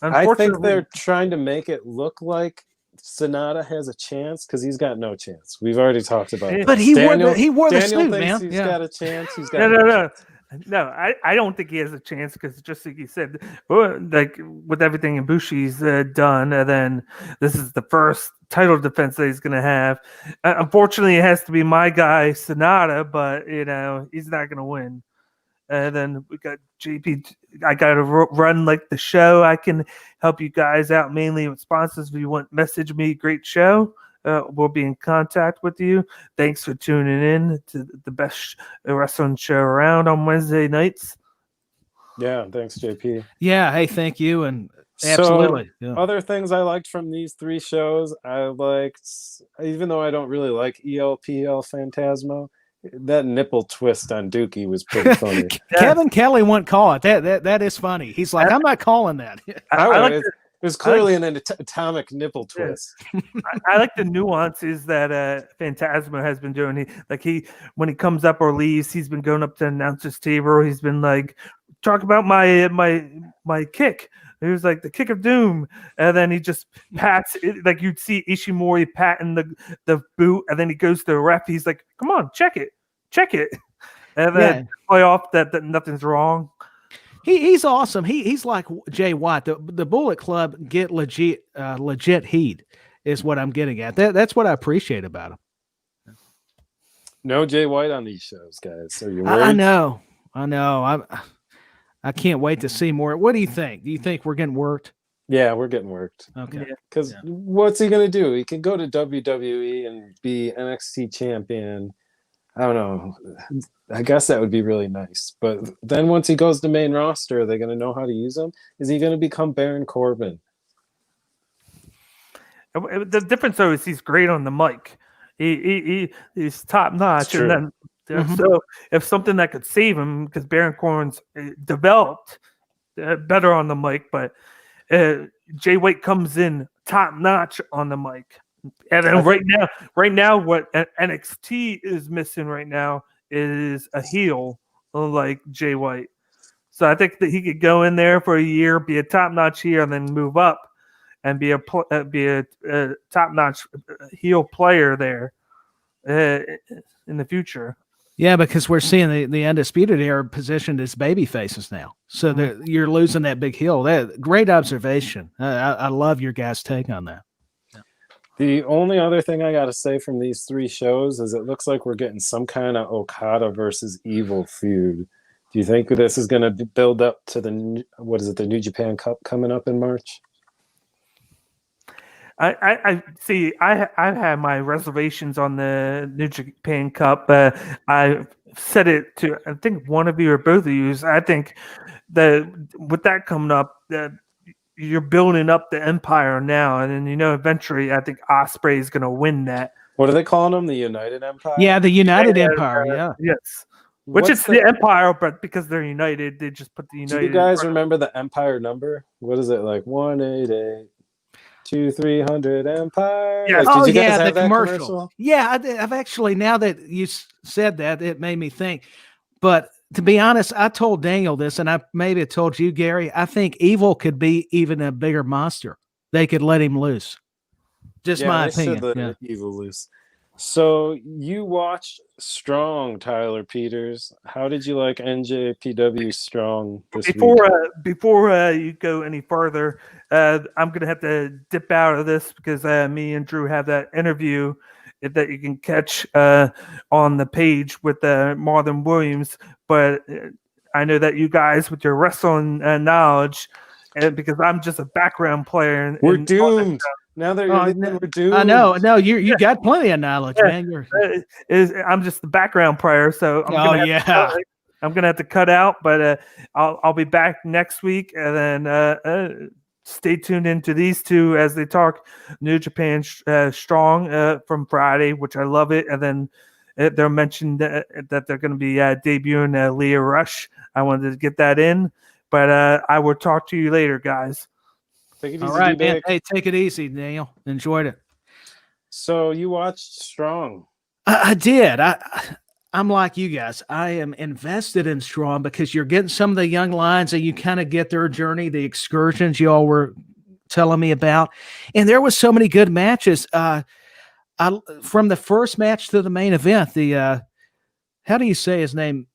Speaker 1: I think they're trying to make it look like Sonata has a chance because he's got no chance. We've already talked about it.
Speaker 2: But he wore the suit,
Speaker 1: thinks
Speaker 2: man.
Speaker 1: He's
Speaker 2: Yeah.
Speaker 1: got a chance. He's got
Speaker 3: No. No, I don't think he has a chance because just like you said, like with everything Ibushi's done, and then this is the first title defense that he's going to have. Unfortunately, it has to be my guy Sonata, but he's not going to win. And then we got JP. I got to run like the show. I can help you guys out mainly with sponsors. If you want, message me. Great show. We'll be in contact with you. Thanks for tuning in to the best wrestling show around on Wednesday nights.
Speaker 1: Yeah, thanks, JP.
Speaker 2: Yeah, hey, thank you. And absolutely.
Speaker 1: So, other things I liked from these 3 shows, I liked, even though I don't really like ELPL Phantasmo, that nipple twist on Dookie was pretty funny.
Speaker 2: Kevin Kelly won't call it. That is funny. He's like, I'm not calling that.
Speaker 1: It was clearly an atomic nipple twist.
Speaker 3: I like the nuances that Phantasmo has been doing. When he comes up or leaves, he's been going up to announcer's table. He's been like, talk about my kick. It was like the kick of doom, and then he just pats it, like you'd see Ishimori patting the boot, and then he goes to the ref. He's like, "Come on, check it," and then play off that nothing's wrong.
Speaker 2: He's awesome. He's like Jay White. The Bullet Club get legit heat is what I'm getting at. That's what I appreciate about him.
Speaker 1: No Jay White on these shows, guys. Are you worried?
Speaker 2: I know. I can't wait to see more. What do you think? Do you think we're getting worked?
Speaker 1: Yeah, we're getting worked.
Speaker 2: Okay.
Speaker 1: Because what's he going to do? He can go to WWE and be NXT champion. I don't know. I guess that would be really nice. But then once he goes to main roster, are they going to know how to use him? Is he going to become Baron Corbin?
Speaker 3: The difference, though, is he's great on the mic. He's top notch. And then so if something that could save him, because Baron Corbin's developed better on the mic, but Jay White comes in top notch on the mic. And then right now, what NXT is missing right now is a heel like Jay White. So I think that he could go in there for a year, be a top notch here, and then move up and be a top notch heel player there in the future.
Speaker 2: Yeah, because we're seeing the Undisputed Era positioned as baby faces now. So you're losing that big heel. Great observation. I love your guys' take on that.
Speaker 1: The only other thing I got to say from these 3 shows is it looks like we're getting some kind of Okada versus Evil feud. Do you think this is going to build up to the New Japan Cup coming up in March?
Speaker 3: I see. I had my reservations on the New Japan Cup. I said it to I think one of you or both of you. I think that with that coming up, that you're building up the empire now, and then eventually, I think Ospreay is going to win that.
Speaker 1: What are they calling them? The United Empire?
Speaker 2: Yeah, the United Empire. Yeah.
Speaker 3: Yes. Which is the Empire, but because they're united, they just put the United.
Speaker 1: Do you guys remember the Empire number? What is it, like 188? 200-300 Empire.
Speaker 2: Yeah.
Speaker 1: Like, did you guys have
Speaker 2: the
Speaker 1: that
Speaker 2: commercial. Yeah, I've actually, now that you said that, it made me think. But to be honest, I told Daniel this, and I maybe told you, Gary. I think Evil could be even a bigger monster. They could let him loose. Just my opinion.
Speaker 1: Evil loose. So you watched Strong, Tyler Peters. How did you like NJPW Strong this week?
Speaker 3: Before you go any further, I'm going to have to dip out of this because me and Drew have that interview that you can catch on the page with Marlon Williams. But I know that you guys, with your wrestling knowledge, and because I'm just a background player,
Speaker 1: we're doomed. Now that we're doomed.
Speaker 2: I know. No, you got plenty of knowledge, man.
Speaker 3: I'm just the background player, so I'm gonna have to cut out. But I'll be back next week, and then stay tuned into these 2 as they talk New Japan Strong from Friday, which I love it. And then they're mentioned that they're going to be debuting Leah Rush. I wanted to get that in, but I will talk to you later, guys.
Speaker 1: Take it easy,
Speaker 2: all right, man. Hey, take it easy, Daniel. Enjoyed it.
Speaker 1: So you watched Strong.
Speaker 2: I did. I'm like you guys. I am invested in Strong because you're getting some of the young lions and you kind of get their journey, the excursions you all were telling me about. And there was so many good matches. From the first match to the main event, how do you say his name?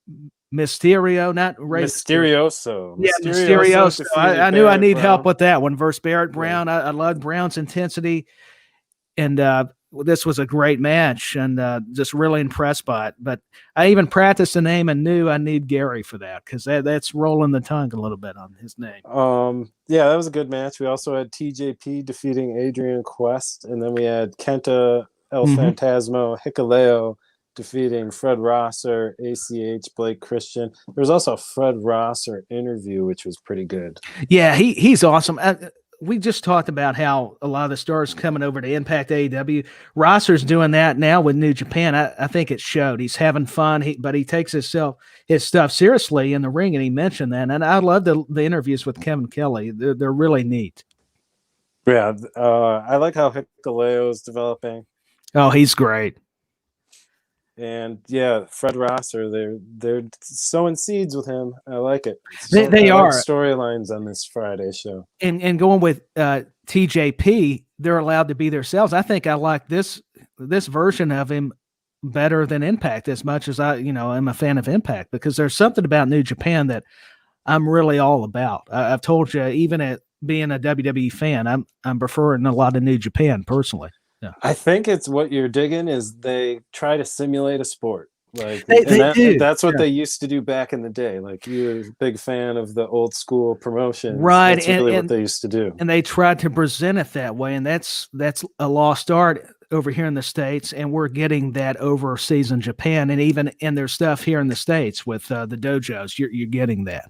Speaker 2: Mysterio, not Ray
Speaker 1: Mysterioso.
Speaker 2: Yeah, Mysterioso.
Speaker 1: defeated
Speaker 2: I knew I
Speaker 1: Barrett
Speaker 2: need help
Speaker 1: Brown.
Speaker 2: with that one versus Barrett Brown. I loved Brown's intensity, and this was a great match, and just really impressed by it. But I even practiced the name and knew I need Gary for that because that's rolling the tongue a little bit on his name.
Speaker 1: Yeah, that was a good match. We also had TJP defeating Adrian Quest, and then we had Kenta El Fantasmo Hikuleo defeating Fred Rosser, ACH, Blake Christian. There was also a Fred Rosser interview, which was pretty good.
Speaker 2: Yeah, he's awesome. We just talked about how a lot of the stars coming over to Impact AEW. Rosser's doing that now with New Japan. I think it showed. He's having fun, but he takes his stuff seriously in the ring, and he mentioned that. And I love the interviews with Kevin Kelly. They're really neat.
Speaker 1: Yeah, I like how Hikuleo is developing.
Speaker 2: Oh, he's great.
Speaker 1: And yeah, Fred Rosser, they're sowing seeds with him. I like it.
Speaker 2: They
Speaker 1: I
Speaker 2: are
Speaker 1: like storylines on this Friday show.
Speaker 2: And going with TJP, they're allowed to be themselves. I think I like this version of him better than Impact as much as I'm a fan of Impact because there's something about New Japan that I'm really all about. I've told you, even at being a WWE fan, I'm preferring a lot of New Japan personally. Yeah.
Speaker 1: I think it's what you're digging is they try to simulate a sport. Like
Speaker 2: they do.
Speaker 1: That's what they used to do back in the day. Like you were a big fan of the old school promotions.
Speaker 2: Right.
Speaker 1: That's really what they used to do.
Speaker 2: And they tried to present it that way. And that's a lost art over here in the States. And we're getting that overseas in Japan. And even in their stuff here in the States with the dojos, you're getting that.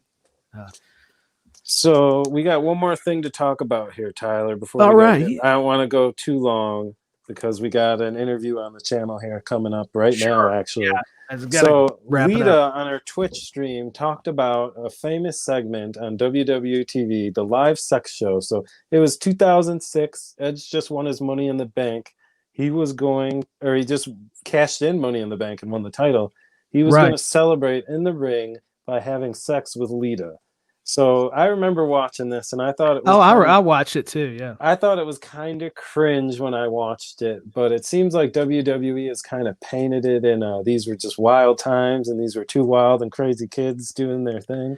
Speaker 1: So we got one more thing to talk about here, Tyler, before
Speaker 2: All right.
Speaker 1: I don't want to go too long because we got an interview on the channel here coming up right now, actually.
Speaker 2: Yeah.
Speaker 1: So Lita on her Twitch stream talked about a famous segment on WWE TV, the live sex show. So it was 2006. Edge just won his Money in the Bank. He just cashed in Money in the Bank and won the title. He was going to celebrate in the ring by having sex with Lita. So I remember watching this, and I thought it was.
Speaker 2: I watched it too. Yeah,
Speaker 1: I thought it was kind of cringe when I watched it, but it seems like WWE has kind of painted it in. These were just wild times, and these were two wild and crazy kids doing their thing.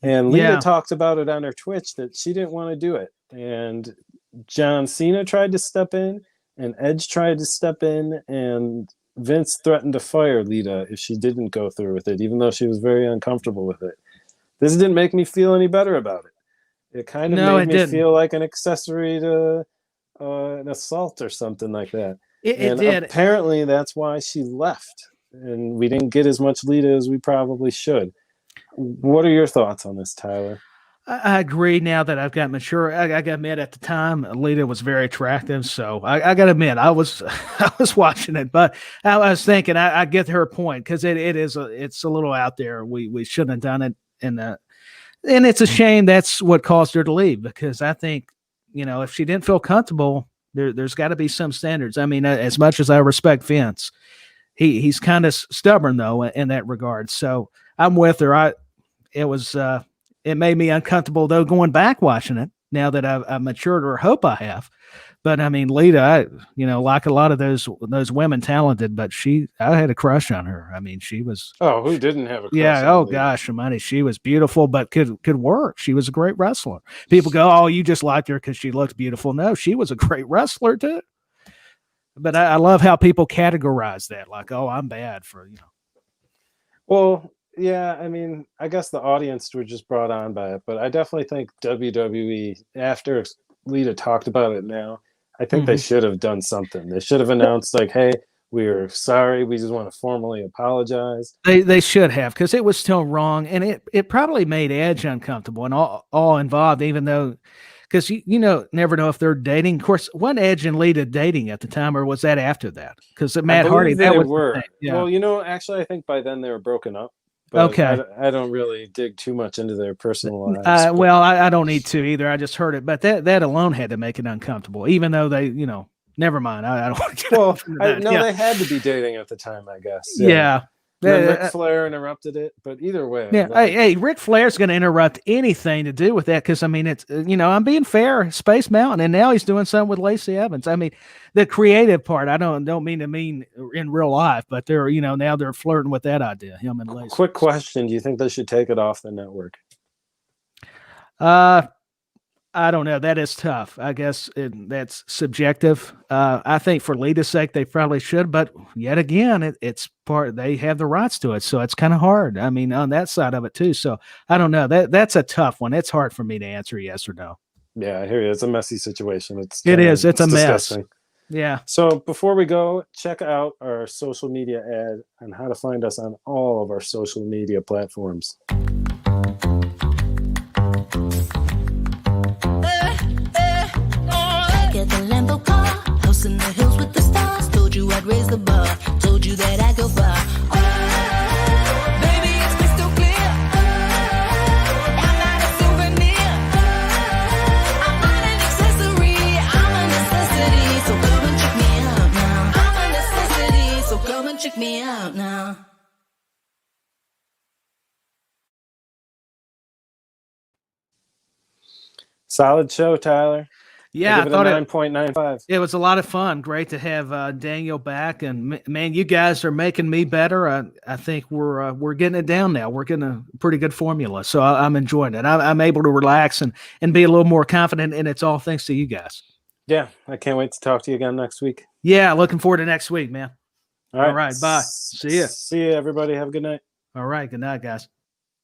Speaker 1: And Lita talked about it on her Twitch that she didn't want to do it, and John Cena tried to step in, and Edge tried to step in, and Vince threatened to fire Lita if she didn't go through with it, even though she was very uncomfortable with it. This didn't make me feel any better about it. It kind of made me feel like an accessory to an assault or something like that.
Speaker 2: It did.
Speaker 1: Apparently, that's why she left, and we didn't get as much Lita as we probably should. What are your thoughts on this, Tyler?
Speaker 2: I agree. Now that I've got mature, I got to admit at the time Lita was very attractive. So I got to admit I was watching it, but I was thinking I get her point because it's a little out there. We shouldn't have done it. And it's a shame that's what caused her to leave because I think, if she didn't feel comfortable, there's got to be some standards. I mean, as much as I respect Vince, he's kind of stubborn though in that regard. So I'm with her. It made me uncomfortable though going back watching it now that I've matured, or hope I have. But I mean, Lita, like a lot of those women, talented, but I had a crush on her. I mean, she was.
Speaker 1: Oh, who didn't have a crush?
Speaker 2: Yeah. Oh gosh, Hermione, she was beautiful, but could work. She was a great wrestler. People go, "Oh, you just liked her because she looked beautiful." No, she was a great wrestler too. But I love how people categorize that, like, "Oh, I'm bad for."
Speaker 1: Well, yeah. I mean, I guess the audience were just brought on by it, but I definitely think WWE, after Lita talked about it now, I think they should have done something. They should have announced like, "Hey, we're sorry. We just want to formally apologize."
Speaker 2: They should have, because it was still wrong, and it probably made Edge uncomfortable and all involved. Even though, because you never know if they're dating. Of course, wasn't Edge and Lita dating at the time, or was that after that? Because Matt Hardy, that was
Speaker 1: were.
Speaker 2: Yeah.
Speaker 1: Well, actually, I think by then they were broken up. But
Speaker 2: okay.
Speaker 1: I don't really dig too much into their personal lives.
Speaker 2: Well, I don't need to either. I just heard it, but that alone had to make it uncomfortable, even though they, Never mind. I don't want to get
Speaker 1: Well,
Speaker 2: off into that.
Speaker 1: no,
Speaker 2: yeah.
Speaker 1: they had to be dating at the time, I guess.
Speaker 2: Yeah.
Speaker 1: Then
Speaker 2: Yeah.
Speaker 1: Ric Flair interrupted it, but either way.
Speaker 2: Yeah, hey, Ric Flair's going to interrupt anything to do with that because I mean, it's I'm being fair, Space Mountain, and now he's doing something with Lacey Evans. I mean, the creative part. I don't mean to mean in real life, but they're now they're flirting with that idea. Him and Lacey.
Speaker 1: Quick question: do you think they should take it off the network?
Speaker 2: I don't know. That is tough. I guess that's subjective. I think for Lita's sake, they probably should. But yet again, it's part. They have the rights to it, so it's kind of hard. I mean, on that side of it too. So I don't know. That's a tough one. It's hard for me to answer yes or no.
Speaker 1: Yeah, I hear you. It's a messy situation.
Speaker 2: It's a mess.
Speaker 1: Disgusting.
Speaker 2: Yeah.
Speaker 1: So before we go, check out our social media ad and how to find us on all of our social media platforms.
Speaker 4: Get the Lambo car, house in the hills with the stars. Told you I'd raise the bar, told you that I go far. Baby, it's crystal clear. I'm not a souvenir. I'm not an accessory. I'm a necessity. So come and check me out now. I'm a necessity. So come and check me out now.
Speaker 1: Solid show, Tyler.
Speaker 2: Yeah, I thought
Speaker 1: it 9.95.
Speaker 2: it was a lot of fun. Great to have Daniel back, and man, you guys are making me better. I think we're getting it down now. We're getting a pretty good formula, so I'm enjoying it. I'm able to relax and be a little more confident, and it's all thanks to you guys.
Speaker 1: Yeah, I can't wait to talk to you again next week.
Speaker 2: Yeah, looking forward to next week, man.
Speaker 1: All right,
Speaker 2: bye. See ya.
Speaker 1: See you, everybody. Have a good night.
Speaker 2: All right, good night, guys.